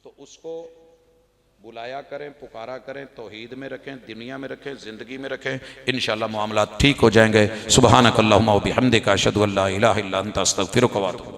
तो उसको बुलाया करें, पुकारा करें, तौहीद में रखें, दुनिया में रखें, जिंदगी में रखें, इंशाअल्लाह मामला ठीक हो जाएंगे। सुब्हानक अल्लाहुम्मा व बिहम्दिका अशहदु अल्ला इलाहा इल्ला अंता अस्तगफिरुका व अतूबु।